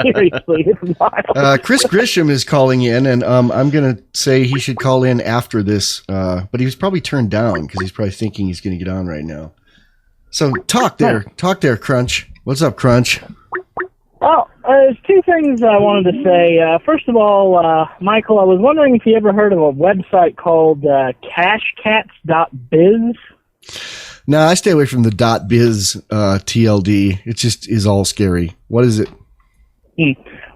Seriously, it's wild. Chris Grisham is calling in, and I'm going to say he should call in after this, but he was probably turned down because he's probably thinking he's going to get on right now. So talk there, Crunch. What's up, Crunch? Well, there's two things I wanted to say. First of all, Michael, I was wondering if you ever heard of a website called cashcats.biz. No, I stay away from the .biz TLD. It just is all scary. What is it?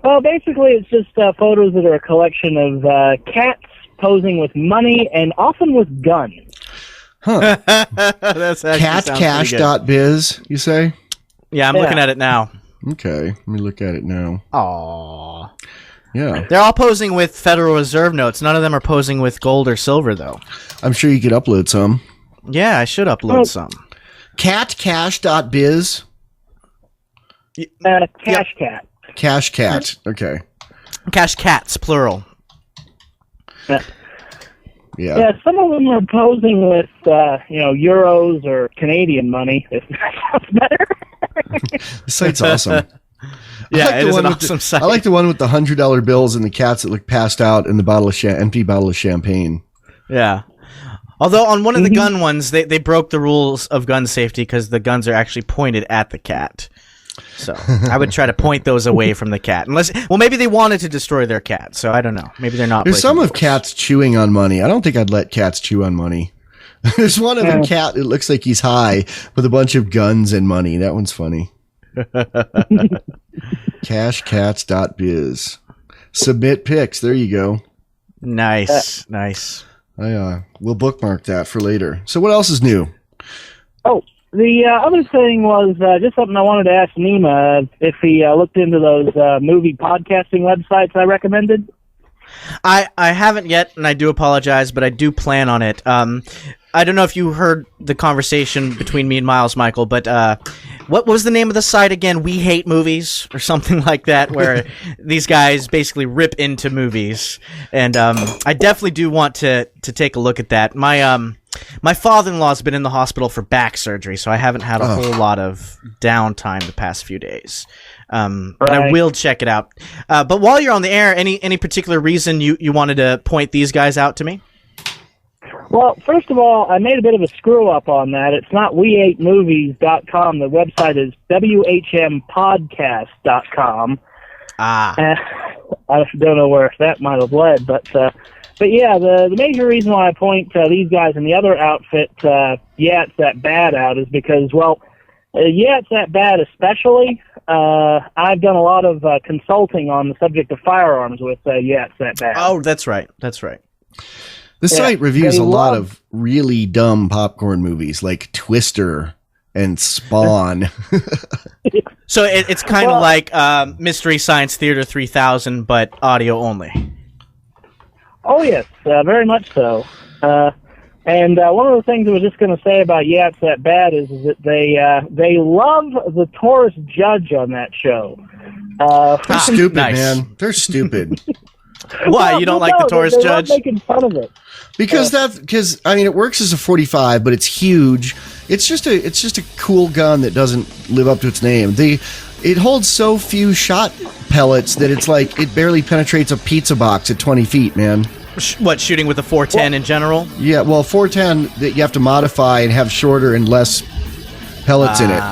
Well, basically, it's just photos that are a collection of cats posing with money and often with guns. Huh. That's actually sounds pretty good. Catcash.biz, you say? Yeah, I'm looking at it now. Okay, let me look at it now. Aww. Yeah. They're all posing with Federal Reserve notes. None of them are posing with gold or silver, though. I'm sure you could upload some. Yeah, I should upload some. Catcash.biz? Cash cat. Cash cat. Okay. Cash cats, plural. Yeah. Yeah, some of them are posing with, euros or Canadian money. If that sounds better. The site's awesome. Yeah, it is an with awesome site. I like the one with the $100 bills and the cats that look passed out in the empty bottle of champagne. Yeah. Although on one of the gun ones, they broke the rules of gun safety because the guns are actually pointed at the cat. So I would try to point those away from the cat. Maybe they wanted to destroy their cat, so I don't know. Maybe they're not. There's some of rules. cats chewing on money. I don't think I'd let cats chew on money. There's one of a cat, it looks like he's high with a bunch of guns and money. That one's funny. Cashcats.biz. Submit pics. There you go. Nice. We'll bookmark that for later. So what else is new? Oh, the other thing was just something I wanted to ask Neema if he looked into those movie podcasting websites I recommended. I haven't yet, and I do apologize, but I do plan on it. I don't know if you heard the conversation between me and Miles, Michael, but what was the name of the site again? We Hate Movies or something like that, where these guys basically rip into movies. And I definitely do want to take a look at that. My father-in-law's been in the hospital for back surgery, so I haven't had a whole lot of downtime the past few days. But I will check it out. But while you're on the air, any particular reason you wanted to point these guys out to me? Well, first of all, I made a bit of a screw-up on that. It's not wehatemovies.com. The website is whmpodcast.com. I don't know where that might have led, but yeah, the major reason why I point these guys and the other outfit, Yeah, It's That Bad out is because, Yeah, It's That Bad especially, I've done a lot of consulting on the subject of firearms with Yeah, It's That Bad. Oh, that's right. The site reviews a lot of really dumb popcorn movies like Twister and Spawn. So it's kind of like Mystery Science Theater 3000, but audio only. Oh, yes, very much so. And one of the things I was just going to say about Yeah, It's That Bad is that they love the Taurus judge on that show. They're stupid, nice. Man. They're stupid. Why? You don't like the Taurus they judge? Love making fun of it. Because it works as a 45, but it's huge. It's just a cool gun that doesn't live up to its name. It holds so few shot pellets that it's like it barely penetrates a pizza box at 20 feet, man. Shooting with a 410 in general? Yeah, well, 410 that you have to modify and have shorter and less pellets in it.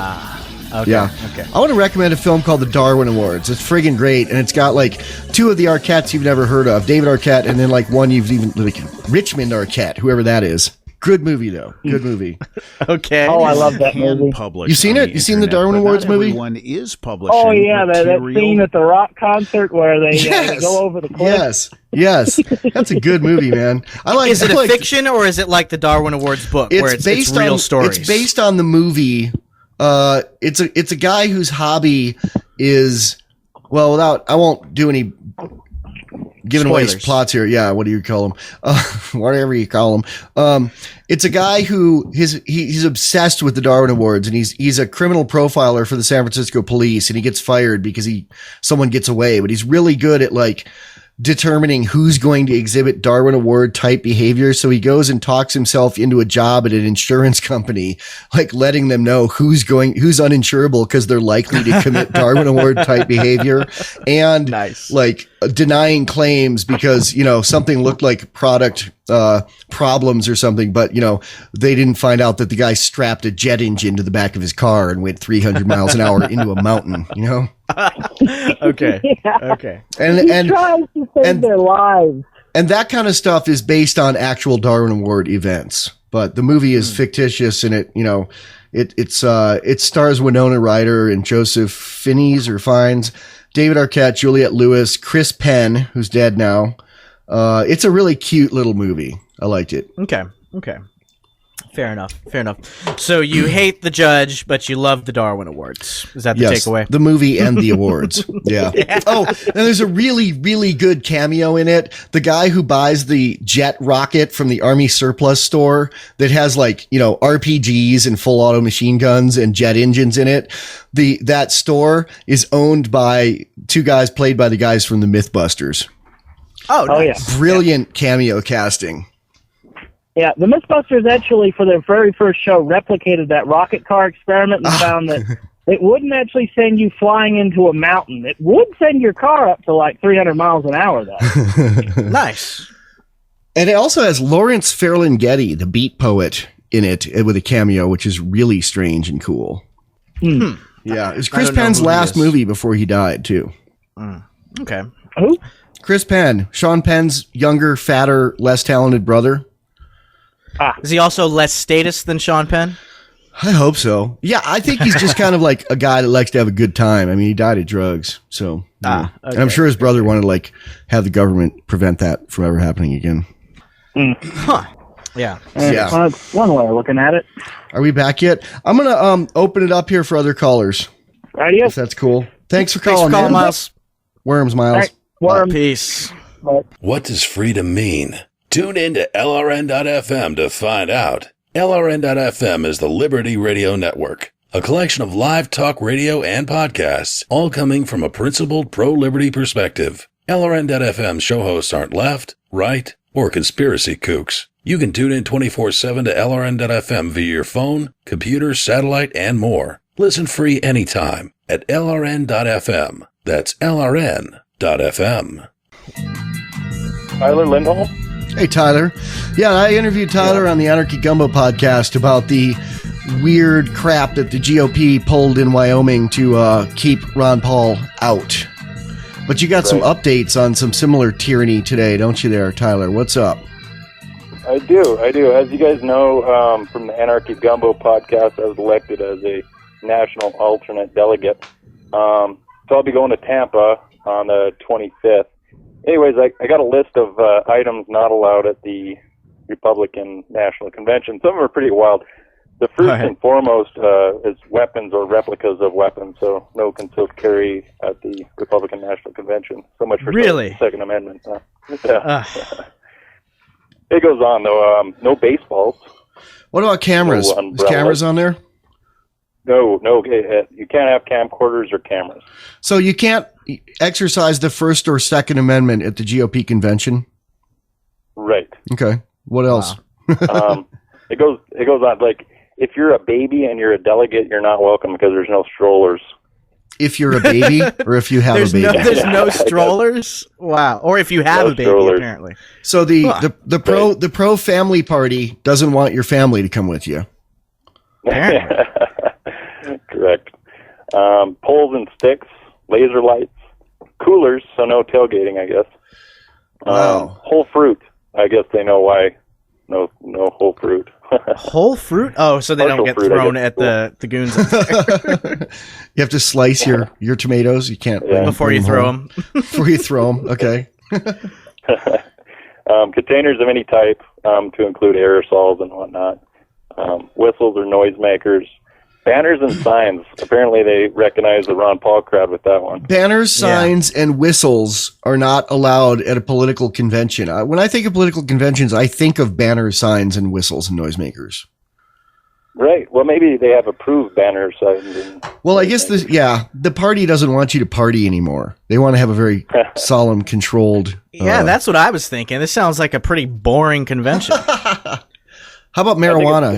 Okay. Yeah. Okay. I want to recommend a film called The Darwin Awards. It's friggin' great, and it's got like 2 of the Arquettes you've never heard of, David Arquette, and then like one you've even like Richmond Arquette, whoever that is. Good movie though. Good movie. Okay. Oh, I love that movie. You seen it? You seen the Darwin Awards movie? Everyone is publishing. Oh yeah, that scene at the rock concert where they Yes. go over the cliff. Yes. That's a good movie, man. Is it a fiction or is it like the Darwin Awards book where it's real stories? It's based on the movie. It's a guy whose hobby is, well, I won't do any giving away plots here. Yeah, what do you call them? Whatever you call them. It's a guy who he's obsessed with the Darwin Awards, and he's a criminal profiler for the San Francisco police, and he gets fired because someone gets away, but he's really good at like determining who's going to exhibit Darwin Award type behavior. So he goes and talks himself into a job at an insurance company, like letting them know who's uninsurable because they're likely to commit Darwin Award type behavior, and like denying claims because, something looked like product problems or something, but they didn't find out that the guy strapped a jet engine to the back of his car and went 300 miles an hour into a mountain, Okay. Yeah. Okay. He tries to save their lives. And that kind of stuff is based on actual Darwin Award events, but the movie is fictitious, and it stars Winona Ryder and Joseph Fiennes, David Arquette, Juliette Lewis, Chris Penn, who's dead now. It's a really cute little movie. I liked it. Okay. Fair enough. So you hate the judge, but you love the Darwin Awards. Is that the takeaway? The movie and the awards. Yeah. Oh, and there's a really, really good cameo in it. The guy who buys the jet rocket from the Army surplus store that has like, RPGs and full auto machine guns and jet engines in it. That store is owned by 2 guys played by the guys from the Mythbusters. Oh, nice. Yeah. Brilliant cameo casting. Yeah, the Mythbusters actually, for their very first show, replicated that rocket car experiment and found that it wouldn't actually send you flying into a mountain. It would send your car up to like 300 miles an hour, though. Nice. And it also has Lawrence Ferlinghetti, the beat poet, in it with a cameo, which is really strange and cool. Yeah, it was Chris Penn's last movie before he died, too. Okay. Who? Chris Penn, Sean Penn's younger, fatter, less talented brother. Is he also less status than Sean Penn? I hope so. Yeah, I think he's just kind of like a guy that likes to have a good time. I mean, he died of drugs, so. Okay. And I'm sure his brother wanted to like have the government prevent that from ever happening again. Huh. Yeah. Yeah. Well, that's one way of looking at it. Are we back yet? I'm gonna open it up here for other callers. Right, If that's cool. Thanks for Thanks calling, for calling, man. Miles. Worms, Miles. All right, Worm. Peace. What does freedom mean? Tune in to LRN.FM to find out. LRN.FM is the Liberty Radio Network, a collection of live talk radio and podcasts, all coming from a principled pro-liberty perspective. LRN.FM show hosts aren't left, right, or conspiracy kooks. You can tune in 24/7 to LRN.FM via your phone, computer, satellite, and more. Listen free anytime at LRN.FM. That's LRN.FM. Tyler Lindholm? Hey, Tyler. Yeah, I interviewed Tyler on the Anarchy Gumbo podcast about the weird crap that the GOP pulled in Wyoming to keep Ron Paul out. But you got some updates on some similar tyranny today, don't you there, Tyler? What's up? I do. As you guys know, from the Anarchy Gumbo podcast, I was elected as a national alternate delegate. So I'll be going to Tampa on the 25th. Anyways, I got a list of items not allowed at the Republican National Convention. Some of them are pretty wild. The first and foremost is weapons or replicas of weapons, so no concealed carry at the Republican National Convention. So much for the Second Amendment. Yeah. It goes on, though. No baseballs. What about cameras? No Is cameras on there? No. You can't have camcorders or cameras. So you can't exercise the First or Second Amendment at the GOP convention? Right. Okay. What else? Wow. It goes on. Like, if you're a baby and you're a delegate, you're not welcome because there's no strollers. if you're a baby or if you have a baby. There's no strollers. Wow. Or if you have a baby, strollers. apparently. So the pro family party doesn't want your family to come with you. Correct. Poles and sticks, laser lights, coolers, so no tailgating, I guess. Wow. Whole fruit. I guess they know why. No whole fruit. Whole fruit? Oh, so they Partial don't get fruit, thrown at the goons up there You have to slice your tomatoes. You can't before you throw them. Before you throw them. Okay. Containers of any type, to include aerosols and whatnot. Whistles or noisemakers. Banners and signs. Apparently they recognize the Ron Paul crowd with that one. Banners, signs, and whistles are not allowed at a political convention. When I think of political conventions, I think of banners, signs, and whistles and noisemakers. Right. Well, maybe they have approved banner signs. Well, I guess the party doesn't want you to party anymore. They want to have a very solemn, controlled. Yeah, that's what I was thinking. This sounds like a pretty boring convention. How about marijuana?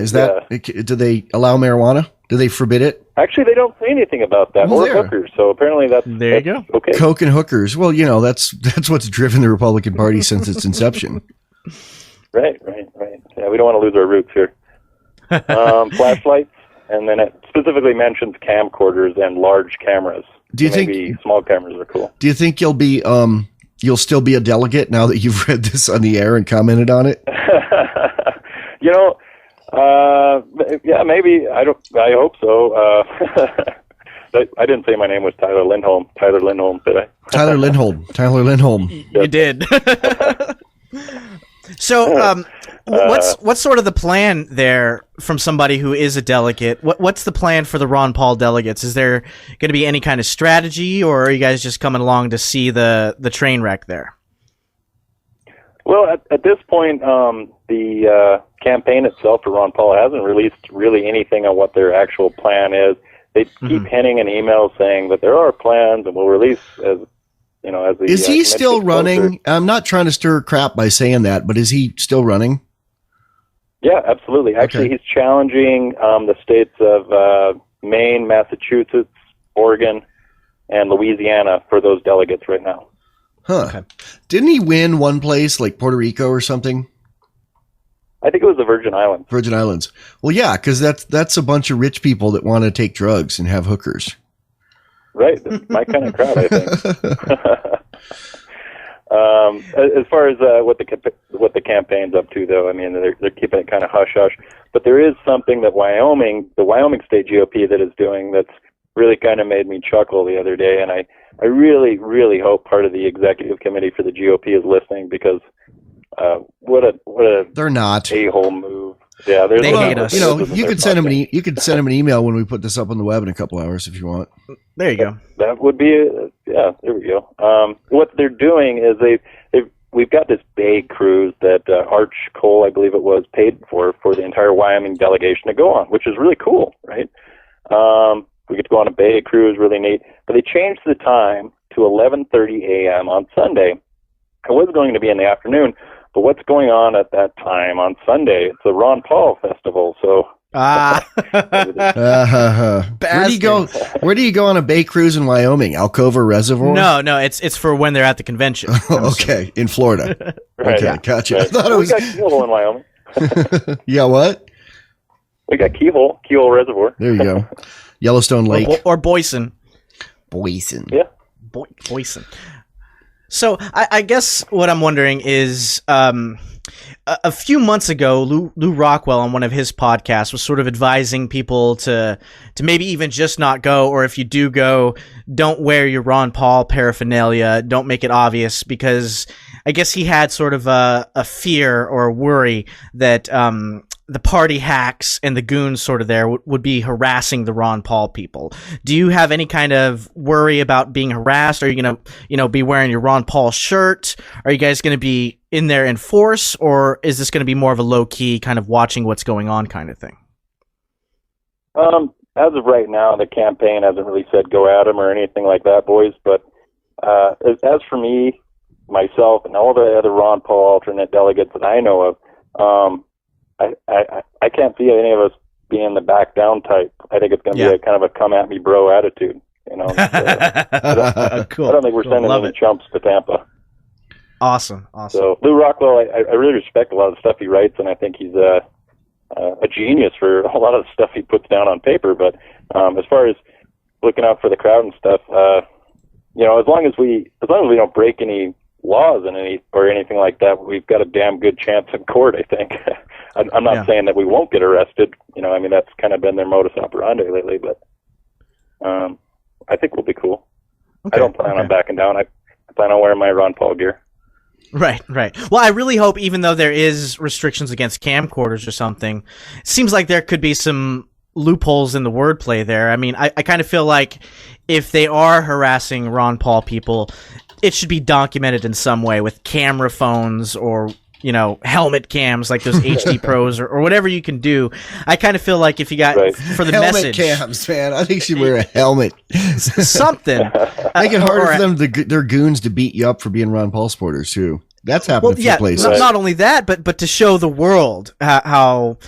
Do they allow marijuana? Do they forbid it? Actually, they don't say anything about that. Or hookers. So apparently that's you go. Okay. Coke and hookers. Well, that's what's driven the Republican Party since its inception. Right. Yeah, we don't want to lose our roots here. Flashlights, and then it specifically mentions camcorders and large cameras. Do you think maybe small cameras are cool? Do you think you'll still be a delegate now that you've read this on the air and commented on it? Yeah, maybe. I hope so. I didn't say my name was Tyler Lindholm. Tyler Lindholm, did I? Tyler Lindholm. You did. So, what's sort of the plan there from somebody who is a delegate? What's the plan for the Ron Paul delegates? Is there going to be any kind of strategy, or are you guys just coming along to see the train wreck there? Well, at this point, the campaign itself for Ron Paul hasn't released really anything on what their actual plan is. They keep hinting in emails saying that there are plans and will release as the. Is he still running? I'm not trying to stir crap by saying that, but is he still running? Yeah, absolutely. Actually, he's challenging the states of Maine, Massachusetts, Oregon, and Louisiana for those delegates right now. Huh. Okay. Didn't he win one place, like Puerto Rico or something? I think it was the Virgin Islands. Virgin Islands. Well, yeah, because that's a bunch of rich people that want to take drugs and have hookers. Right. That's my kind of crowd, I think. As far as what the campaign's up to, though, I mean, they're keeping it kind of hush-hush. But there is something that the Wyoming State GOP that is doing that's really kind of made me chuckle the other day, and I really, really hope part of the executive committee for the GOP is listening, because what a they're not a-hole move. Yeah, they hate us. You could send them an email when we put this up on the web in a couple hours if you want. There you go. That would be there we go. What they're doing is we've got this Bay cruise that Arch Cole, I believe it was, paid for the entire Wyoming delegation to go on, which is really cool, right? We get to go on a Bay cruise, really neat. But they changed the time to 11:30 a.m. on Sunday. It was going to be in the afternoon, but what's going on at that time on Sunday? It's the Ron Paul Festival, so. Where do you go? Where do you go on a Bay cruise in Wyoming? Alcova Reservoir? No, it's for when they're at the convention. Okay, in Florida. Right, okay, gotcha. Right. I thought it was. We got Keyhole in Wyoming. Yeah, what? We got Keyhole Reservoir. There you go. Yellowstone Lake or Boysen. Yeah, Boysen. So I guess what I'm wondering is, a few months ago, Lou Rockwell on one of his podcasts was sort of advising people to maybe even just not go, or if you do go, don't wear your Ron Paul paraphernalia, don't make it obvious, because I guess he had sort of a fear or a worry that the party hacks and the goons sort of there would be harassing the Ron Paul people. Do you have any kind of worry about being harassed? Are you going to, be wearing your Ron Paul shirt? Are you guys going to be in there in force, or is this going to be more of a low key kind of watching what's going on kind of thing? As of right now, the campaign hasn't really said go at him or anything like that, boys. But as for me, myself, and all the other Ron Paul alternate delegates that I know of, I can't see any of us being the back down type. I think it's going to be a kind of a come at me bro attitude. You know, Cool. I don't think we're sending Love any it. chumps to Tampa. Awesome. So Lou Rockwell, I really respect a lot of the stuff he writes, and I think he's a genius for a lot of the stuff he puts down on paper. But as far as looking out for the crowd and stuff, you know, as long as we don't break any laws and anything like that, we've got a damn good chance in court, I think. I'm not saying that we won't get arrested. You know, I mean, that's kind of been their modus operandi lately, but I think we'll be cool. Okay, I don't plan on backing down. I plan on wearing my Ron Paul gear. Right. Well, I really hope, even though there is restrictions against camcorders or something, it seems like there could be some loopholes in the wordplay there. I mean, I kind of feel like if they are harassing Ron Paul people, it should be documented in some way with camera phones or, you know, helmet cams like those HD Pros or whatever you can do. I kind of feel like if you got for the helmet message cams, man. I think you should wear a helmet. something. Make it harder for them, their goons, to beat you up for being Ron Paul supporters too. That's happened Well, a few yeah, places. not only that, but to show the world how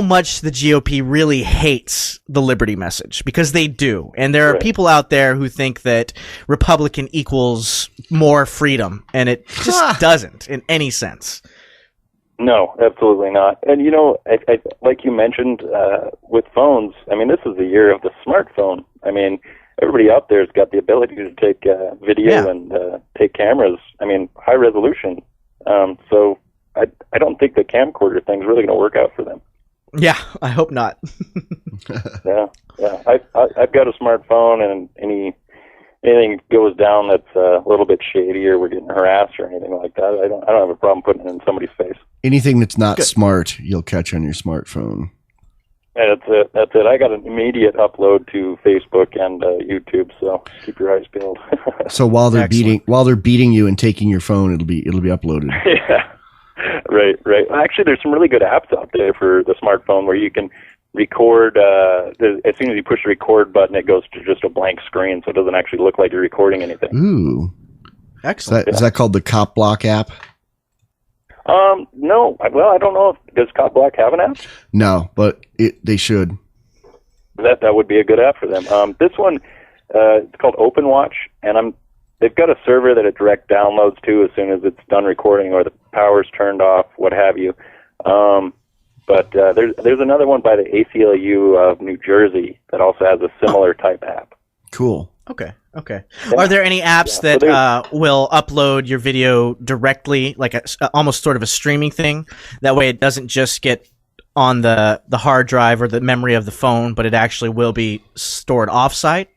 much the GOP really hates the liberty message, because they do. And there are people out there who think that Republican equals more freedom, and it just doesn't in any sense. No, absolutely not. And, you know, I like you mentioned with phones, I mean, this is the year of the smartphone. I mean, everybody out there has got the ability to take video and take cameras. I mean, high resolution. So I don't think the camcorder thing's really going to work out for them. Yeah, I hope not. Yeah. I've got a smartphone, and anything goes down that's a little bit shady, or we're getting harassed or anything like that, I don't have a problem putting it in somebody's face. Anything that's not smart, you'll catch on your smartphone. Yeah, that's it. I got an immediate upload to Facebook and YouTube, so keep your eyes peeled. So while they're beating you and taking your phone, it'll be uploaded. Yeah. Right. Actually, there's some really good apps out there for the smartphone where you can record. As soon as you push the record button, it goes to just a blank screen, so it doesn't actually look like you're recording anything. Ooh, excellent. Is that called the Cop Block app? No. Well, I don't know. Does Cop Block have an app? No, but they should. That would be a good app for them. This one, it's called OpenWatch, and they've got a server that it direct downloads to as soon as it's done recording or the power's turned off, what have you. But there's another one by the ACLU of New Jersey that also has a similar type app. Cool. Okay. Are there any apps that will upload your video directly, like almost sort of a streaming thing? That way it doesn't just get on the hard drive or the memory of the phone, but it actually will be stored offsite?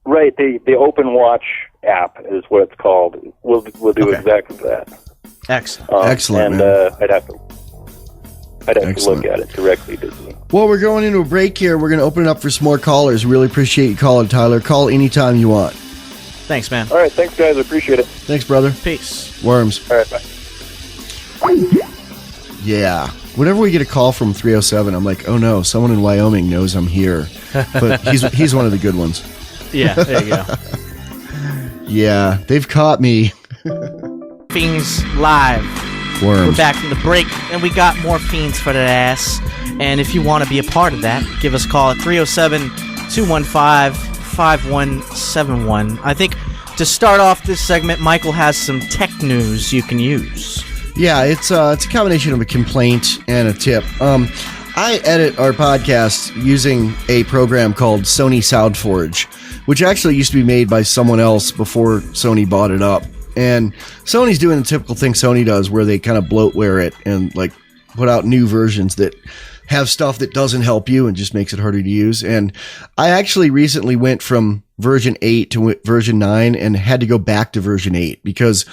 Right. The OpenWatch app is what it's called. We'll do exactly that. Excellent. And man. I'd have to look at it directly to see. Well, we're going into a break here. We're going to open it up for some more callers. Really appreciate you calling, Tyler. Call anytime you want. Thanks, man. All right. Thanks, guys. I appreciate it. Thanks, brother. Peace. Worms. All right. Bye. Yeah. Whenever we get a call from 307, I'm like, oh no, someone in Wyoming knows I'm here. But he's one of the good ones. Yeah, there you go. Yeah, they've caught me. Feens Live. Worms. We're back from the break, and we got more Feens for that ass. And if you want to be a part of that, give us a call at 307-215-5171. I think to start off this segment, Michael has some tech news you can use. Yeah, it's a combination of a complaint and a tip. I edit our podcast using a program called Sony SoundForge, which actually used to be made by someone else before Sony bought it up. And Sony's doing the typical thing Sony does, where they kind of bloatware it and like put out new versions that have stuff that doesn't help you and just makes it harder to use. And I actually recently went from version 8 to version 9 and had to go back to version 8 because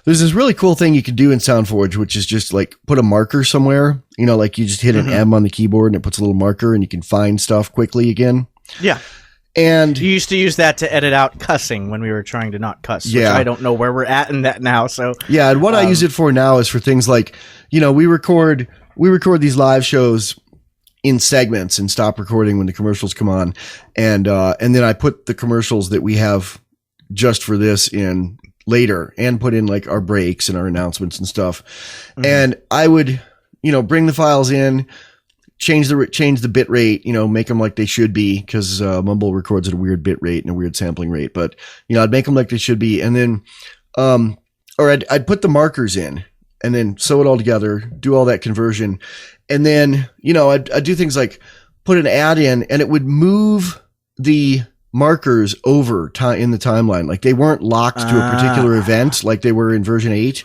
there's this really cool thing you can do in SoundForge, which is just like put a marker somewhere, you know, like you just hit an M on the keyboard and it puts a little marker and you can find stuff quickly again. Yeah. And you used to use that to edit out cussing when we were trying to not cuss. Yeah. Which I don't know where we're at in that now. So yeah. And what I use it for now is for things like, you know, we record these live shows in segments and stop recording when the commercials come on. And then I put the commercials that we have just for this in later and put in like our breaks and our announcements and stuff. Mm-hmm. And I would, you know, bring the files in, change the bit rate, make them like they should be, because Mumble records at a weird bit rate and a weird sampling rate. But I'd make them like they should be, and then or I'd put the markers in and then sew it all together, do all that conversion, and then I'd do things like put an ad in, and it would move the markers over in the timeline, like they weren't locked to a particular event like they were in version 8,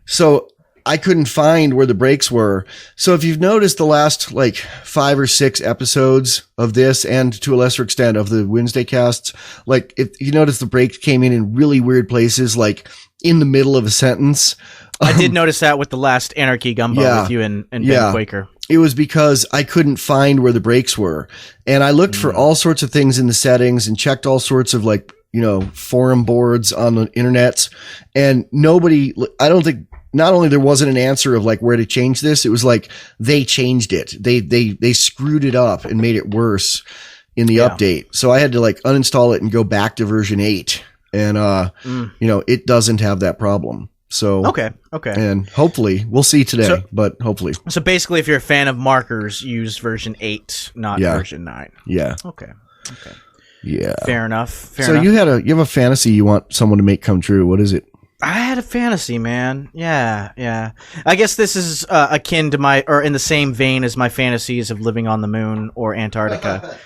so I couldn't find where the breaks were. So if you've noticed the last like 5 or 6 episodes of this, and to a lesser extent of the Wednesday casts, like if you notice the breaks came in really weird places, like in the middle of a sentence. I did notice that with the last Anarchy Gumbo with you and Ben Quaker. It was because I couldn't find where the breaks were. And I looked for all sorts of things in the settings and checked all sorts of like, forum boards on the internet, and not only there wasn't an answer of like where to change this, it was like they changed it. They screwed it up and made it worse in the update. So I had to like uninstall it and go back to version 8. And, it doesn't have that problem. So, okay. And hopefully we'll see today, but hopefully. So basically, if you're a fan of markers, use version 8, not version 9. Yeah. Okay. Yeah. Fair enough. So you have a fantasy you want someone to make come true. What is it? I had a fantasy, man. Yeah. I guess this is akin to or in the same vein as my fantasies of living on the moon or Antarctica.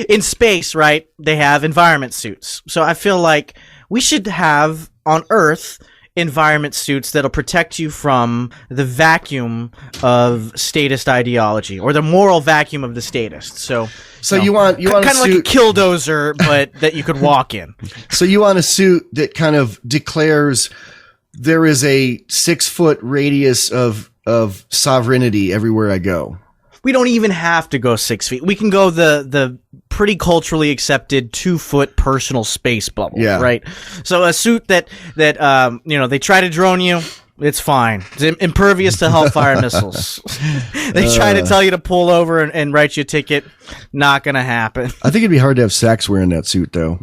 In space, right? They have environment suits. So I feel like we should have on Earth environment suits that'll protect you from the vacuum of statist ideology, or the moral vacuum of the statist. So you want kind of like a killdozer, but that you could walk in. So you want a suit that kind of declares there is a 6-foot radius of sovereignty everywhere I go. We don't even have to go 6 feet. We can go the pretty culturally accepted 2-foot personal space bubble, right? So a suit that they try to drone you, it's fine. It's impervious to Hellfire missiles. They try to tell you to pull over and write you a ticket. Not gonna happen. I think it'd be hard to have sex wearing that suit, though.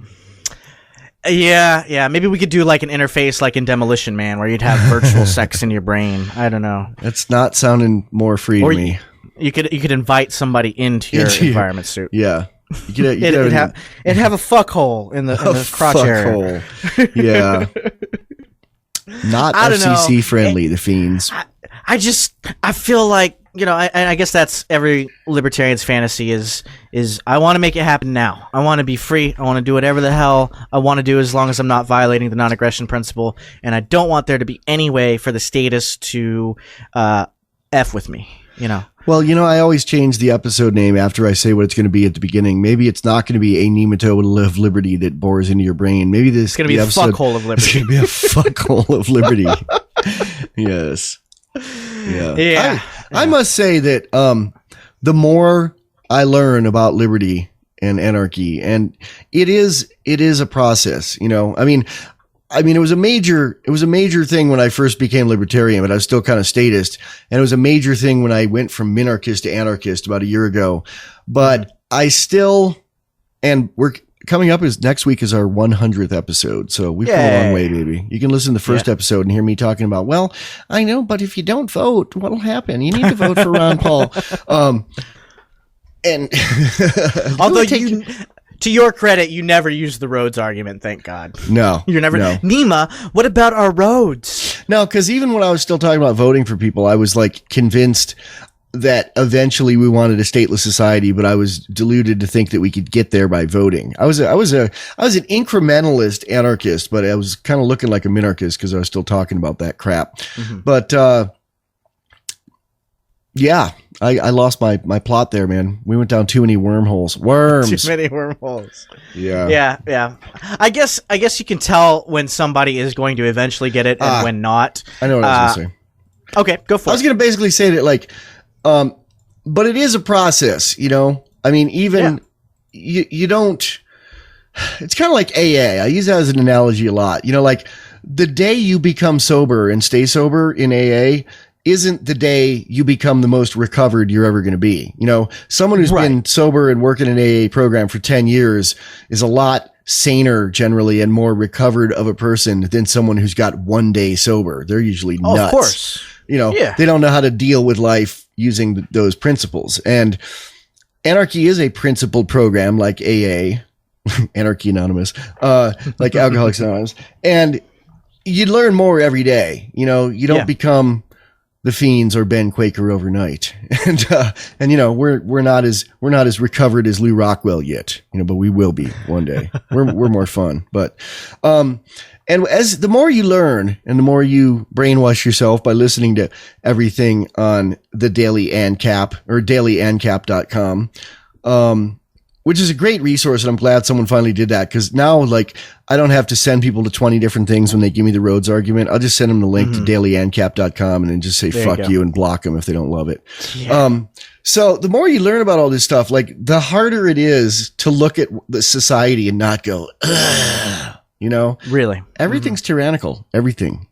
Yeah. Maybe we could do like an interface like in Demolition Man, where you'd have virtual sex in your brain. I don't know. That's not sounding more free to me. You could invite somebody into your environment suit. Yeah. It'd have a fuck hole in the crotch area. Hole. Yeah. Not FCC friendly, the Feens. I feel like, I guess that's every libertarian's fantasy is I want to make it happen now. I want to be free. I want to do whatever the hell I want to do, as long as I'm not violating the non-aggression principle. And I don't want there to be any way for the status to F with me, Well, I always change the episode name after I say what it's going to be at the beginning. Maybe it's not going to be a nematode of liberty that bores into your brain. Maybe this is going to be a fuckhole of liberty. It's going to be a fuckhole of liberty. Yes. Yeah. I must say that the more I learn about liberty and anarchy, and it is a process, I mean, it was a major thing when I first became libertarian, but I was still kind of statist. And it was a major thing when I went from minarchist to anarchist about a year ago. But I still, and we're coming up next week is our 100th episode. So we've come a long way, baby. You can listen to the first episode and hear me talking about, well, I know, but if you don't vote, what'll happen? You need to vote for Ron Paul. And although to your credit, you never used the roads argument, thank God. No. You're never. No. Neema, what about our roads? No, because even when I was still talking about voting for people, I was like convinced that eventually we wanted a stateless society, but I was deluded to think that we could get there by voting. I was an incrementalist anarchist, but I was kind of looking like a minarchist because I was still talking about that crap. Mm-hmm. But I lost my plot there, man. We went down too many wormholes. Worms. Too many wormholes. Yeah. Yeah. I guess you can tell when somebody is going to eventually get it and when not. I know what I was going to say. Okay, go for it. I was going to basically say that, like, but it is a process, I mean, even you don't. It's kind of like AA. I use that as an analogy a lot. Like the day you become sober and stay sober in AA isn't the day you become the most recovered you're ever going to be. Someone who's been sober and working an AA program for 10 years is a lot saner generally and more recovered of a person than someone who's got 1 day sober. They're usually nuts. Of course. they don't know how to deal with life using those principles. And anarchy is a principled program like AA, Anarchy Anonymous, like Alcoholics Anonymous. And you learn more every day. You don't become the Feens or Ben Quaker overnight. And we're not as recovered as Lou Rockwell yet, but we will be one day. We're more fun. But, and as the more you learn and the more you brainwash yourself by listening to everything on the Daily ANCAP or dailyancap.com, which is a great resource. And I'm glad someone finally did that, because now I don't have to send people to 20 different things when they give me the Rhodes argument. I'll just send them the link to dailyancap.com and then just say, fuck you, and block them if they don't love it. Yeah. So the more you learn about all this stuff, the harder it is to look at the society and not go, ugh, really everything's tyrannical. Everything.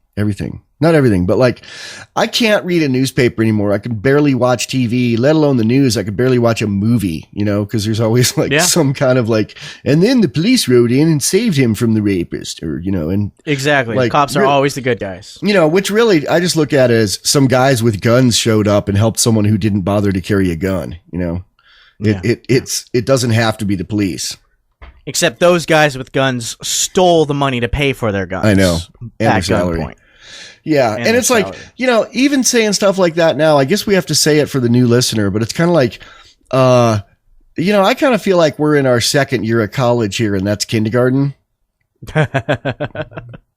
Not everything, but I can't read a newspaper anymore. I can barely watch TV, let alone the news. I could barely watch a movie, because there's always some kind of and then the police rode in and saved him from the rapist, or, and exactly. The cops are always the good guys, which really I just look at it as some guys with guns showed up and helped someone who didn't bother to carry a gun. It doesn't have to be the police. Except those guys with guns stole the money to pay for their guns. I know. And at salary. gunpoint. Yeah. And it's even saying stuff like that now, I guess we have to say it for the new listener, but it's kind of I kind of feel like we're in our second year of college here, and that's kindergarten. So I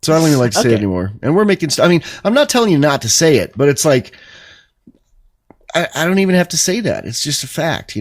don't even like to say it anymore. And we're making, I'm not telling you not to say it, but it's I don't even have to say that. It's just a fact,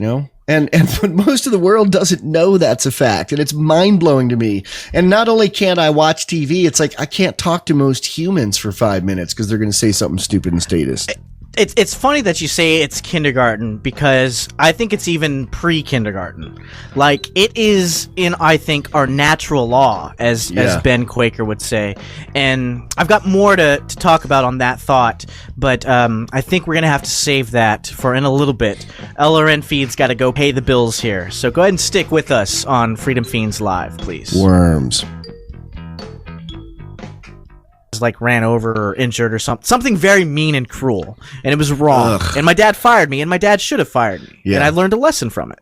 but most of the world doesn't know that's a fact. And it's mind blowing to me. And not only can't I watch TV, it's I can't talk to most humans for 5 minutes because they're going to say something stupid and statist. It's funny that you say it's kindergarten, because I think it's even pre-kindergarten. It is in, I think, our natural law, as Ben Quaker would say. And I've got more to talk about on that thought, but I think we're going to have to save that for in a little bit. LRN Feed's got to go pay the bills here. So go ahead and stick with us on Freedom Feens Live, please. Worms. Ran over or injured or something very mean and cruel, and it was wrong. Ugh. And my dad fired me, and my dad should have fired me. And I learned a lesson from it.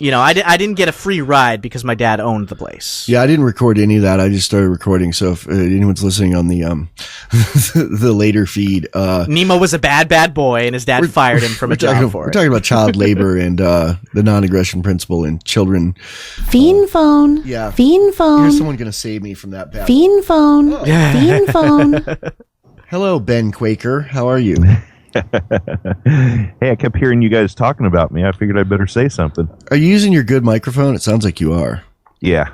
I didn't get a free ride because my dad owned the place. Yeah, I didn't record any of that. I just started recording. So if anyone's listening on the the later feed, Neema was a bad boy, and his dad fired him from a job for it. We're talking about child labor and the non-aggression principle in children. Feen phone. Yeah. Feen phone. Here's someone going to save me from that bad. Feen phone. Oh. Feen phone. Hello, Ben Quaker. How are you? Hey, I kept hearing you guys talking about me. I figured I'd better say something. Are you using your good microphone? It sounds like you are. Yeah.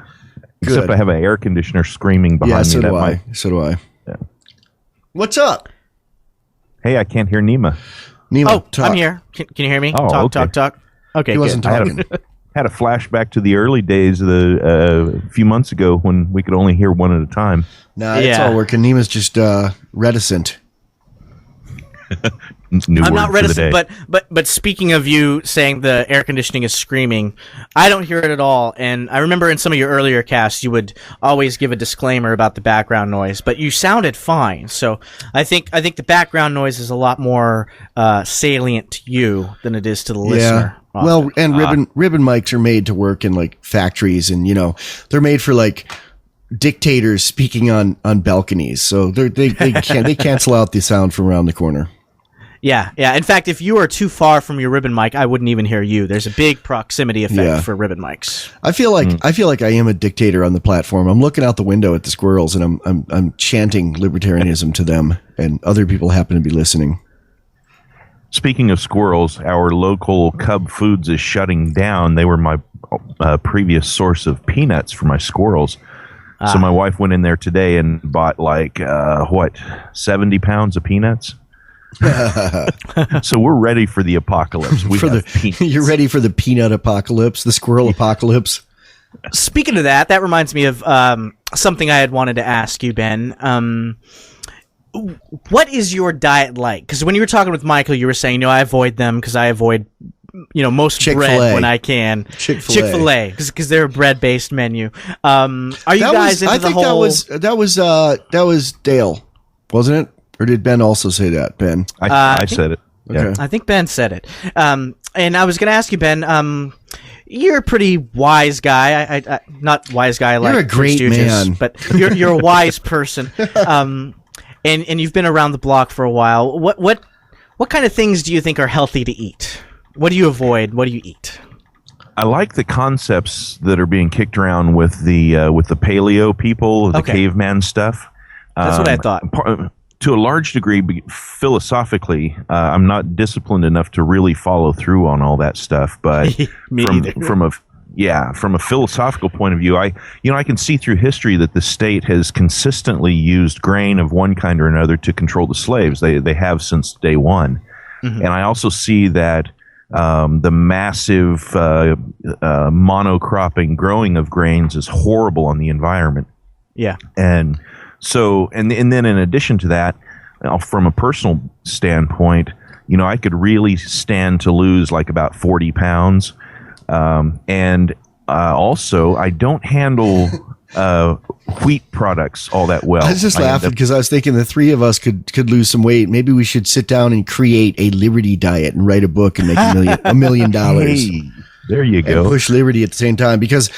Good. Except I have an air conditioner screaming behind me. So do I. Yeah. What's up? Hey, I can't hear Neema. Neema, talk. I'm here. Can you hear me? Oh, talk. Okay, he wasn't talking. Had a flashback to the early days of a few months ago when we could only hear one at a time. Nah, it's all working. Neema's just reticent. I'm not reticent, but speaking of you saying the air conditioning is screaming, I don't hear it at all. And I remember in some of your earlier casts, you would always give a disclaimer about the background noise, but you sounded fine. So I think the background noise is a lot more salient to you than it is to the listener. Often. Well, and ribbon mics are made to work in factories, and they're made for dictators speaking on balconies, so they cancel out the sound from around the corner. Yeah. In fact, if you are too far from your ribbon mic, I wouldn't even hear you. There's a big proximity effect for ribbon mics. I feel like I am a dictator on the platform. I'm looking out the window at the squirrels, and I'm chanting libertarianism to them, and other people happen to be listening. Speaking of squirrels, our local Cub Foods is shutting down. They were my previous source of peanuts for my squirrels. So my wife went in there today and bought 70 pounds of peanuts. So we're ready for the apocalypse. You're ready for the peanut apocalypse, the squirrel apocalypse. Speaking of that reminds me of something I had wanted to ask you, Ben. What is your diet like? Because when you were talking with Michael, you were saying, I avoid them because I avoid most Chick-fil-A. bread when I can. Chick-fil-A, because they're a bread-based menu. Are you guys into the whole? That was Dale, wasn't it? Or did Ben also say that, Ben? I said it. Okay. Yeah. I think Ben said it. And I was going to ask you, Ben, you're a pretty wise guy. I not wise guy like you're a great Stooges, man, but you're a wise person. And you've been around the block for a while. What kind of things do you think are healthy to eat? What do you avoid? What do you eat? I like the concepts that are being kicked around with the paleo people, the caveman stuff. That's what I thought. To a large degree, philosophically, I'm not disciplined enough to really follow through on all that stuff. But from a philosophical point of view, I can see through history that the state has consistently used grain of one kind or another to control the slaves. They have since day one. Mm-hmm. And I also see that the massive monocropping growing of grains is horrible on the environment. Yeah. And so, and then in addition to that, from a personal standpoint, I could really stand to lose like about 40 pounds. And also, I don't handle wheat products all that well. I was just laughing because I was thinking the three of us could lose some weight. Maybe we should sit down and create a Liberty diet and write a book and make $1 million. Hey, there you go. And push Liberty at the same time, because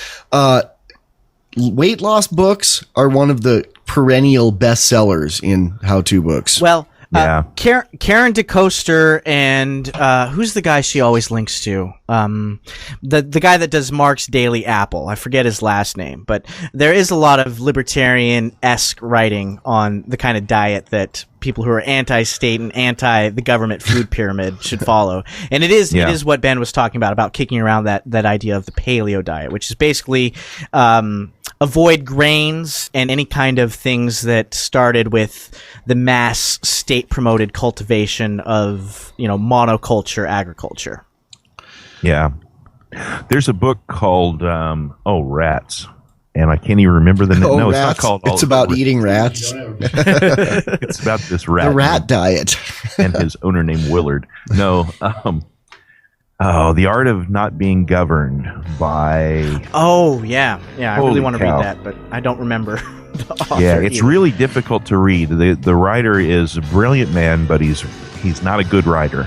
weight loss books are one of the perennial bestsellers in how-to books. Well, Karen DeCoster and who's the guy she always links to? The guy that does Mark's Daily Apple. I forget his last name, but there is a lot of libertarian-esque writing on the kind of diet that people who are anti-state and anti the government food pyramid should follow. And it is what Ben was talking about kicking around that idea of the paleo diet, which is basically avoid grains and any kind of things that started with the mass state-promoted cultivation of, monoculture agriculture. Yeah. There's a book called, Rats. And I can't even remember the name. No, rats. It's not called. It's about eating rats. It's about this rat. The rat diet. And his owner named Willard. No. The Art of Not Being Governed by. Oh, yeah. Yeah, I really want to cow. read that, but I don't remember the author. Yeah, it's either. really difficult to read. The writer is a brilliant man, but he's not a good writer.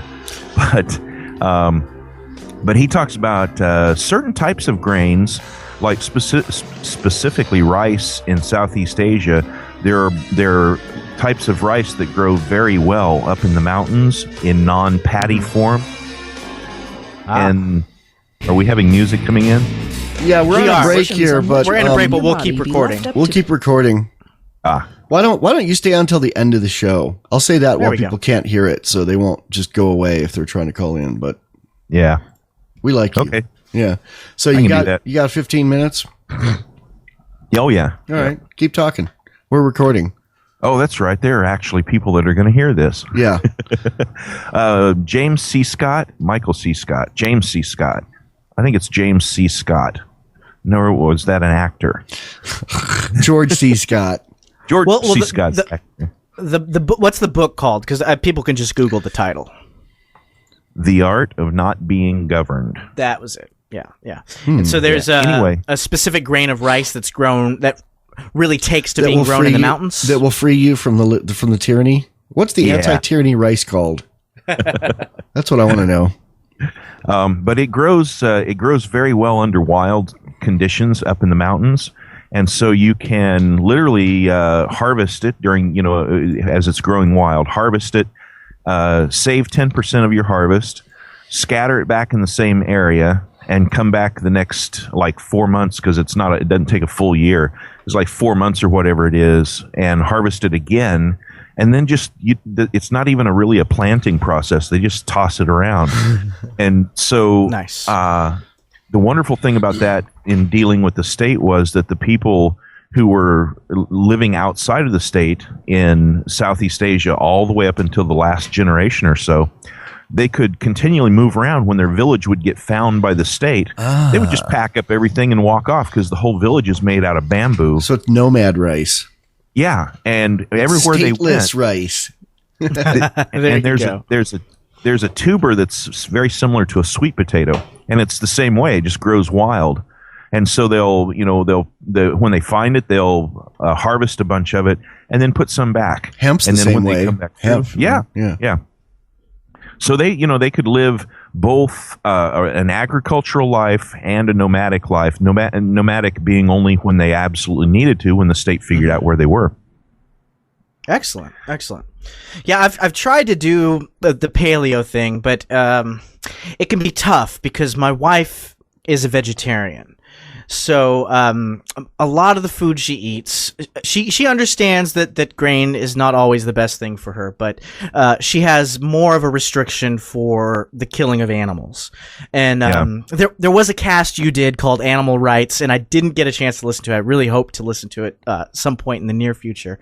But he talks about certain types of grains, like specifically rice in Southeast Asia. There are types of rice that grow very well up in the mountains in non-paddy form. And are we having music coming in? Yeah, we're on a break here, but we're in a break, but we'll keep recording. We'll keep recording. Why don't you stay on until the end of the show? I'll say that while people can't hear it, so they won't just go away if they're trying to call in. But yeah, we like you. Okay. Yeah. So you got 15 minutes? Oh yeah. All right. Keep talking. We're recording. Oh, that's right. There are actually people that are going to hear this. Yeah. James C. Scott, Michael C. Scott, James C. Scott. I think it's James C. Scott. No, was that an actor? George C. Scott. George C. Scott's actor. What's the book called? Because people can just Google the title. The Art of Not Being Governed. That was it. Yeah. And so there's a specific grain of rice that's grown that really takes to being grown in the mountains. That will free you from the tyranny. What's the anti-tyranny rice called? That's what I want to know. But it grows very well under wild conditions up in the mountains. And so you can literally harvest it during, as it's growing wild, harvest it, save 10% of your harvest, scatter it back in the same area, and come back the next 4 months, because it doesn't take a full year. It's 4 months or whatever it is, and harvest it again. And then it's not even really a planting process. They just toss it around. And so nice. The wonderful thing about that in dealing with the state was that the people who were living outside of the state in Southeast Asia all the way up until the last generation or so, they could continually move around. When their village would get found by the state, they would just pack up everything and walk off, because the whole village is made out of bamboo. So it's nomad rice. Yeah, and everywhere they went, stateless rice. And there's a tuber that's very similar to a sweet potato, and it's the same way. It just grows wild. And so when they find it, they'll harvest a bunch of it and then put some back. Hemp's and the then same when way. they come back Hemp. yeah. So they could live both an agricultural life and a nomadic life. Nomadic being only when they absolutely needed to, when the state figured out where they were. Excellent. Yeah, I've tried to do the paleo thing, but it can be tough because my wife is a vegetarian. So a lot of the food she eats, she understands that grain is not always the best thing for her, but she has more of a restriction for the killing of animals. And there was a cast you did called Animal Rights, and I didn't get a chance to listen to it. I really hope to listen to it some point in the near future.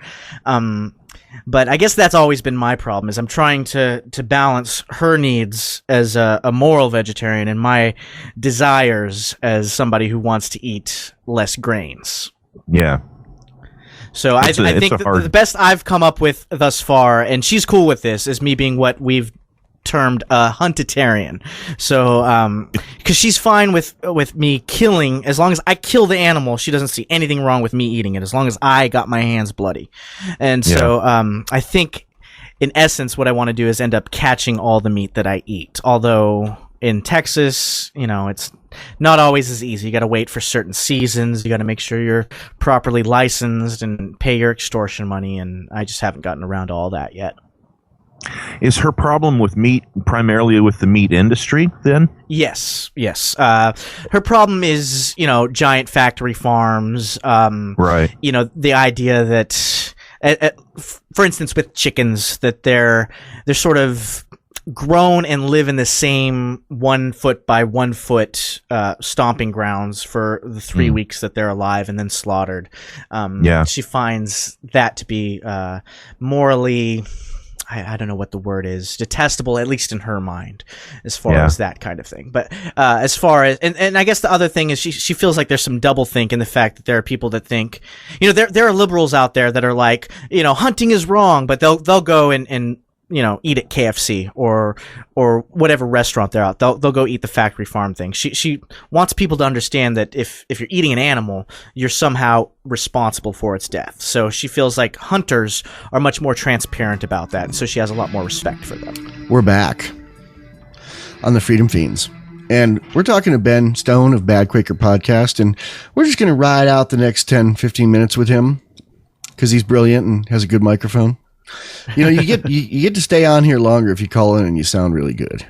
But I guess that's always been my problem, is I'm trying to balance her needs as a moral vegetarian and my desires as somebody who wants to eat less grains. Yeah. So I think the best I've come up with thus far, and she's cool with this, is me being what we've termed a huntitarian. So because she's fine with me killing, as long as I kill the animal, she doesn't see anything wrong with me eating it, as long as I got my hands bloody. And so I think in essence what I want to do is end up catching all the meat that I eat, although in Texas, it's not always as easy. You got to wait for certain seasons. You got to make sure you're properly licensed and pay your extortion money, and I just haven't gotten around to all that yet. Is her problem with meat primarily with the meat industry then? Yes. Her problem is, giant factory farms. Right. The idea that, for instance, with chickens, that they're sort of grown and live in the same 1 foot by 1 foot stomping grounds for the 3 weeks that they're alive and then slaughtered. She finds that to be morally, I don't know what the word is, detestable, at least in her mind, as far as that kind of thing. But as far as, and I guess the other thing is she feels like there's some doublethink in the fact that there are people that think, there are liberals out there that are like, hunting is wrong, but they'll go and eat at KFC or whatever restaurant they're out. They'll go eat the factory farm thing. She wants people to understand that if you're eating an animal, you're somehow responsible for its death. So she feels like hunters are much more transparent about that, and so she has a lot more respect for them. We're back on the Freedom Feens, and we're talking to Ben Stone of Bad Quaker Podcast, and we're just going to ride out the next 10-15 minutes with him because he's brilliant and has a good microphone. You get to stay on here longer if you call in and you sound really good.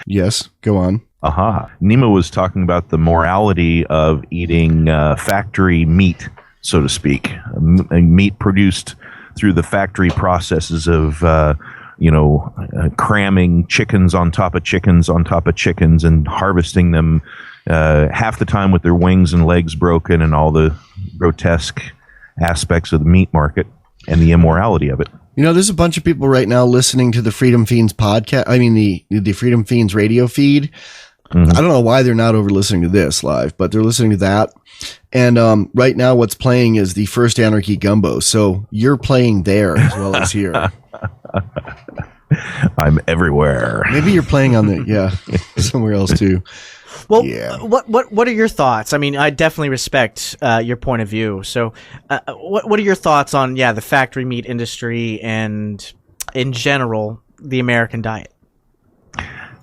Yes, go on. Neema was talking about the morality of eating factory meat, so to speak, meat produced through the factory processes of cramming chickens on top of chickens on top of chickens and harvesting them half the time with their wings and legs broken and all the grotesque aspects of the meat market and the immorality of it. There's a bunch of people right now listening to the Freedom Feens podcast. I mean, the Freedom Feens radio feed. Mm-hmm. I don't know why they're not over listening to this live, but they're listening to that. And right now what's playing is the First Anarchy Gumbo. So you're playing there as well as here. I'm everywhere. Maybe you're playing on somewhere else too. Well, what are your thoughts? I mean, I definitely respect your point of view. So, what are your thoughts on the factory meat industry and, in general, the American diet?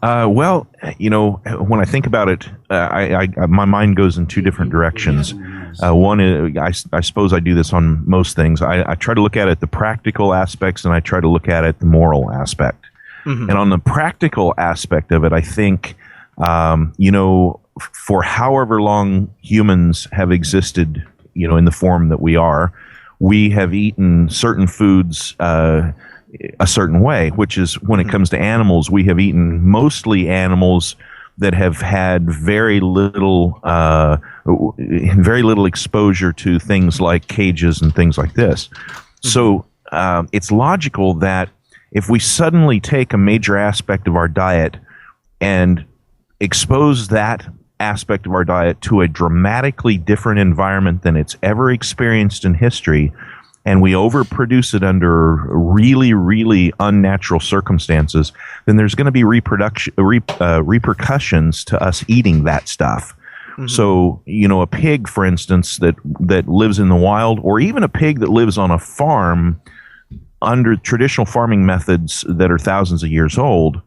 Well, when I think about it, my mind goes in two different directions. One is, I suppose I do this on most things. I try to look at it the practical aspects, and I try to look at it the moral aspect. Mm-hmm. And on the practical aspect of it, I think, for however long humans have existed, in the form that we are, we have eaten certain foods a certain way, which is when it comes to animals, we have eaten mostly animals that have had very little exposure to things like cages and things like this. Mm-hmm. So it's logical that if we suddenly take a major aspect of our diet and expose that aspect of our diet to a dramatically different environment than it's ever experienced in history, and we overproduce it under really, really unnatural circumstances, then there's going to be repercussions to us eating that stuff. Mm-hmm. So, a pig, for instance, that lives in the wild, or even a pig that lives on a farm under traditional farming methods that are thousands of years old,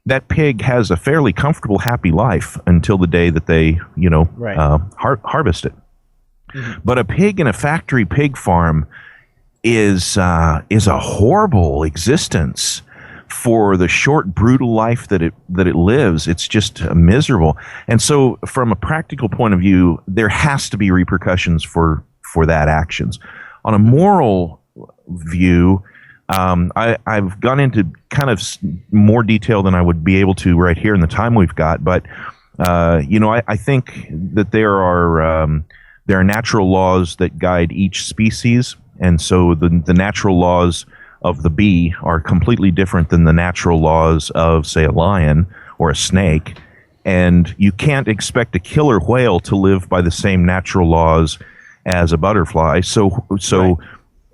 that pig has a fairly comfortable, happy life until the day that they, harvest it. Mm-hmm. But a pig in a factory pig farm is a horrible existence for the short, brutal life that it lives. It's just miserable. And so, from a practical point of view, there has to be repercussions for that actions. On a moral view, I've gone into kind of more detail than I would be able to right here in the time we've got, but I think that there are natural laws that guide each species, and so the natural laws of the bee are completely different than the natural laws of, say, a lion or a snake, and you can't expect a killer whale to live by the same natural laws as a butterfly. So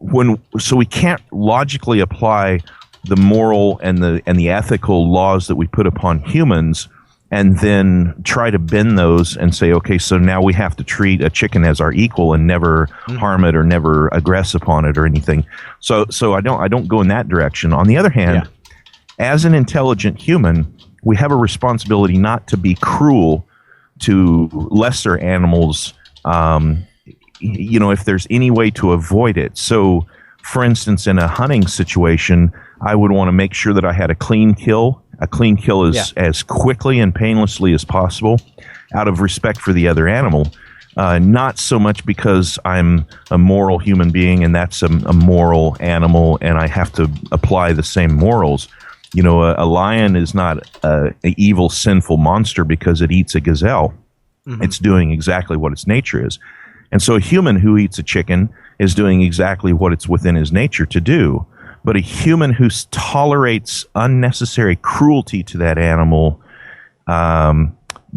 we can't logically apply the moral and the ethical laws that we put upon humans and then try to bend those and say, okay, so now we have to treat a chicken as our equal and never harm it or never aggress upon it or anything. So I don't go in that direction. On the other hand, as an intelligent human, we have a responsibility not to be cruel to lesser animals, if there's any way to avoid it. So, for instance, in a hunting situation, I would want to make sure that I had a clean kill. A clean kill is as quickly and painlessly as possible out of respect for the other animal. Not so much because I'm a moral human being and that's a moral animal and I have to apply the same morals. A lion is not an evil, sinful monster because it eats a gazelle. Mm-hmm. It's doing exactly what its nature is. And so a human who eats a chicken is doing exactly what it's within his nature to do. But a human who tolerates unnecessary cruelty to that animal, I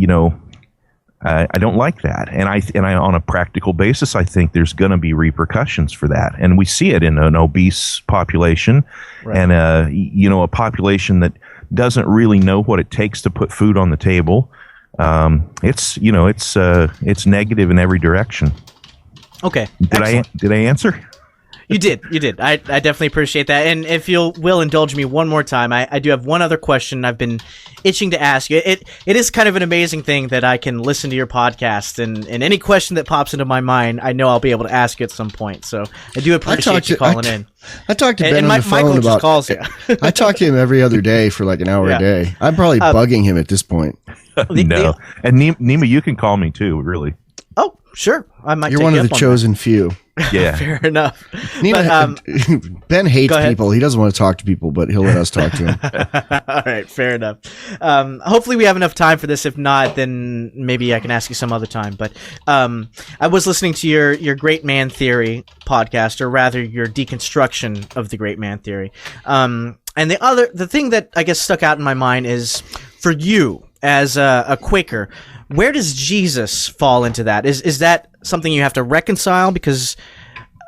don't like that. And I, on a practical basis, I think there's going to be repercussions for that. And we see it in an obese population and, a population that doesn't really know what it takes to put food on the table. It's negative in every direction. Okay. Did I answer? You did. I definitely appreciate that. And if you will indulge me one more time, I do have one other question I've been itching to ask you. It is kind of an amazing thing that I can listen to your podcast, and any question that pops into my mind, I know I'll be able to ask you at some point. So I do appreciate you calling in. I talked to Ben on the phone Michael about. Just calls you. I talk to him every other day for like an hour a day. I'm probably bugging him at this point. No, and Neema, you can call me too. Really. Oh, sure. I might. You're one of the chosen few. Yeah, fair enough. Neema, Ben hates people. He doesn't want to talk to people, but he'll let us talk to him. All right, fair enough. Hopefully we have enough time for this. If not, then maybe I can ask you some other time. But I was listening to your Great Man Theory podcast, or rather your deconstruction of the Great Man Theory. And the thing that I guess stuck out in my mind is, for you as a Quaker, where does Jesus fall into that? Is that something you have to reconcile? Because,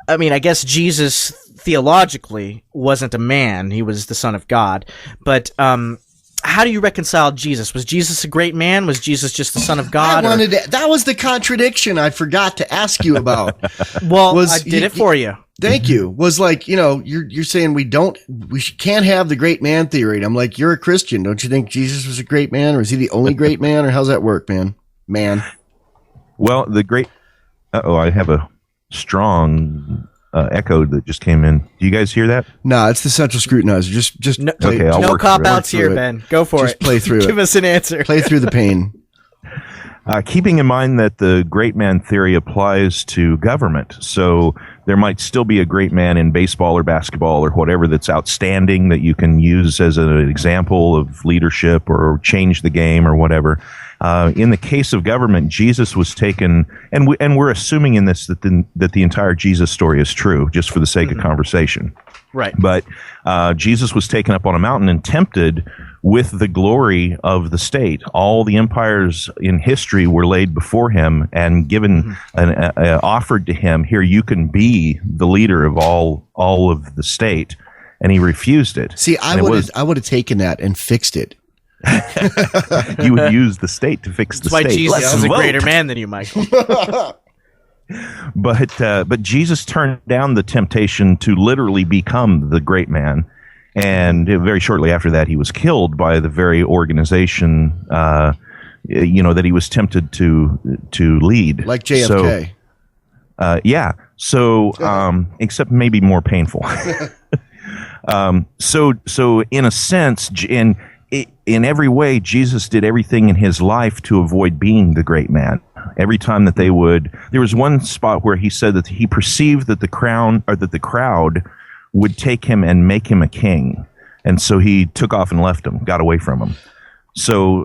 I mean, I guess Jesus theologically wasn't a man. He was the Son of God. But how do you reconcile Jesus? Was Jesus a great man? Was Jesus just the Son of God? That was the contradiction I forgot to ask you about. I did it for you. Thank you. Was like, you're saying we can't have the great man theory. And I'm like, you're a Christian. Don't you think Jesus was a great man, or is he the only great man, or how's that work, man? Well, I have a strong echo that just came in. Do you guys hear that? No, it's the central scrutinizer. Just no cop outs here, Ben. Go for it. Play through it. Give us an answer. Play through the pain. Keeping in mind that the great man theory applies to government, so there might still be a great man in baseball or basketball or whatever that's outstanding that you can use as an example of leadership or change the game or whatever. In the case of government, Jesus was taken, and we're assuming in this that the entire Jesus story is true, just for the sake of conversation. Right. But Jesus was taken up on a mountain and tempted with the glory of the state. All the empires in history were laid before him and given offered to him, here, you can be the leader of all of the state. And he refused it. See, I would have taken that and fixed it. You would use the state to fix the state. That's why Jesus Let's is a vote. greater man than you, Michael. But Jesus turned down the temptation to literally become the great man. And very shortly after that, he was killed by the very organization, that he was tempted to lead. Like JFK. So, except maybe more painful. So in a sense, in every way, Jesus did everything in his life to avoid being the great man. Every time that there was one spot where he said that he perceived that the crowd would take him and make him a king. And so he took off and left him, got away from him. So,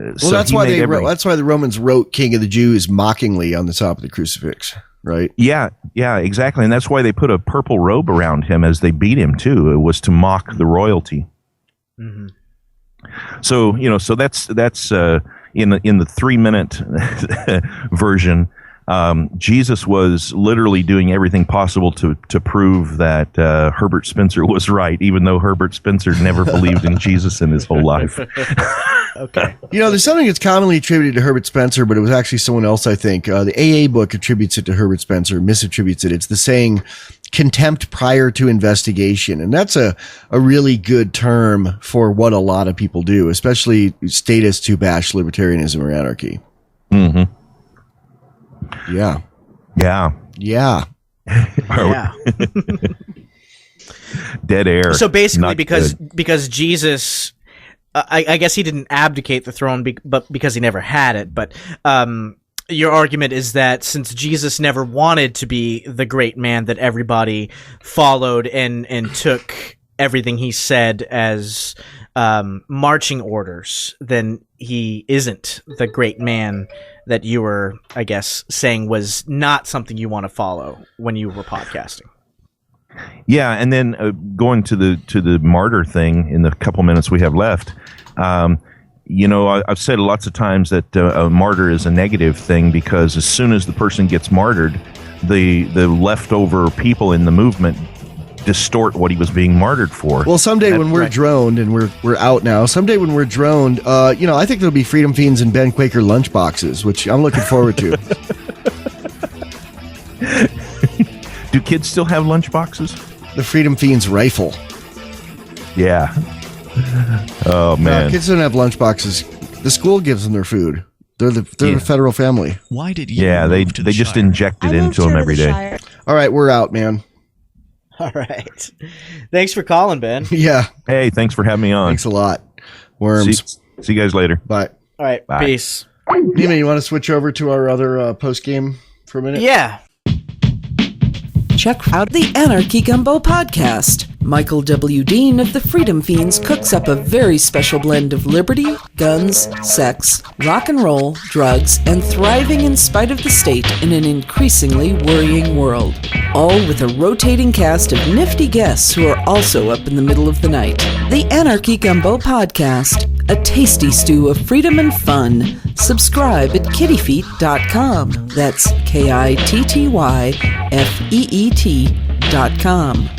that's why the Romans wrote King of the Jews mockingly on the top of the crucifix, right? Yeah, exactly. And that's why they put a purple robe around him as they beat him too. It was to mock the royalty. Mm-hmm. So, so that's in the 3-minute version. Jesus was literally doing everything possible to prove that Herbert Spencer was right, even though Herbert Spencer never believed in Jesus in his whole life. Okay. There's something that's commonly attributed to Herbert Spencer, but it was actually someone else, I think. The AA book attributes it to Herbert Spencer, misattributes it. It's the saying, contempt prior to investigation. And that's a really good term for what a lot of people do, especially statists who bash libertarianism or anarchy. Mm-hmm. Yeah. Dead air. So basically, Not because good. Jesus, I guess he didn't abdicate the throne, but because he never had it. But your argument is that since Jesus never wanted to be the great man that everybody followed and took everything he said as marching orders, then he isn't the great man that you were, I guess, saying was not something you want to follow when you were podcasting. Yeah, and then going to the martyr thing in the couple minutes we have left, I've said lots of times that a martyr is a negative thing because as soon as the person gets martyred, the leftover people in the movement distort what he was being martyred for. Well, someday when we're droned, and we're out now, someday when we're droned, I think there'll be Freedom Feens and Ben Quaker lunchboxes, which I'm looking forward to. Do kids still have lunchboxes? The Freedom Feens rifle. Yeah. Oh, man. Kids don't have lunchboxes. The school gives them their food. They're the federal family. Why did you? Yeah, they just inject it into them every day. All right, we're out, man. All right. Thanks for calling, Ben. Yeah. Hey, thanks for having me on. Thanks a lot. Worms. See you guys later. Bye. All right. Bye. Peace. Neema, you want to switch over to our other post game for a minute? Yeah. Check out the Anarchy Gumbo podcast. Michael W. Dean of the Freedom Feens cooks up a very special blend of liberty, guns, sex, rock and roll, drugs, and thriving in spite of the state in an increasingly worrying world. All with a rotating cast of nifty guests who are also up in the middle of the night. The Anarchy Gumbo podcast, a tasty stew of freedom and fun. Subscribe at kittyfeet.com. That's KITTYFEET.com.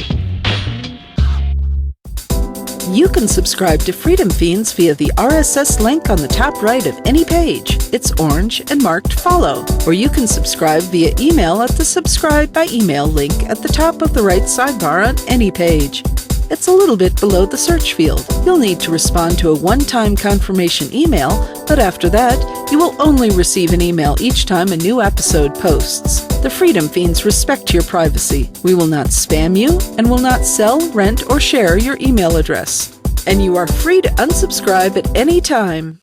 You can subscribe to Freedom Feens via the RSS link on the top right of any page. It's orange and marked follow. Or you can subscribe via email at the subscribe by email link at the top of the right sidebar on any page. It's a little bit below the search field. You'll need to respond to a one-time confirmation email, but after that, you will only receive an email each time a new episode posts. The Freedom Feens respect your privacy. We will not spam you and will not sell, rent, or share your email address. And you are free to unsubscribe at any time.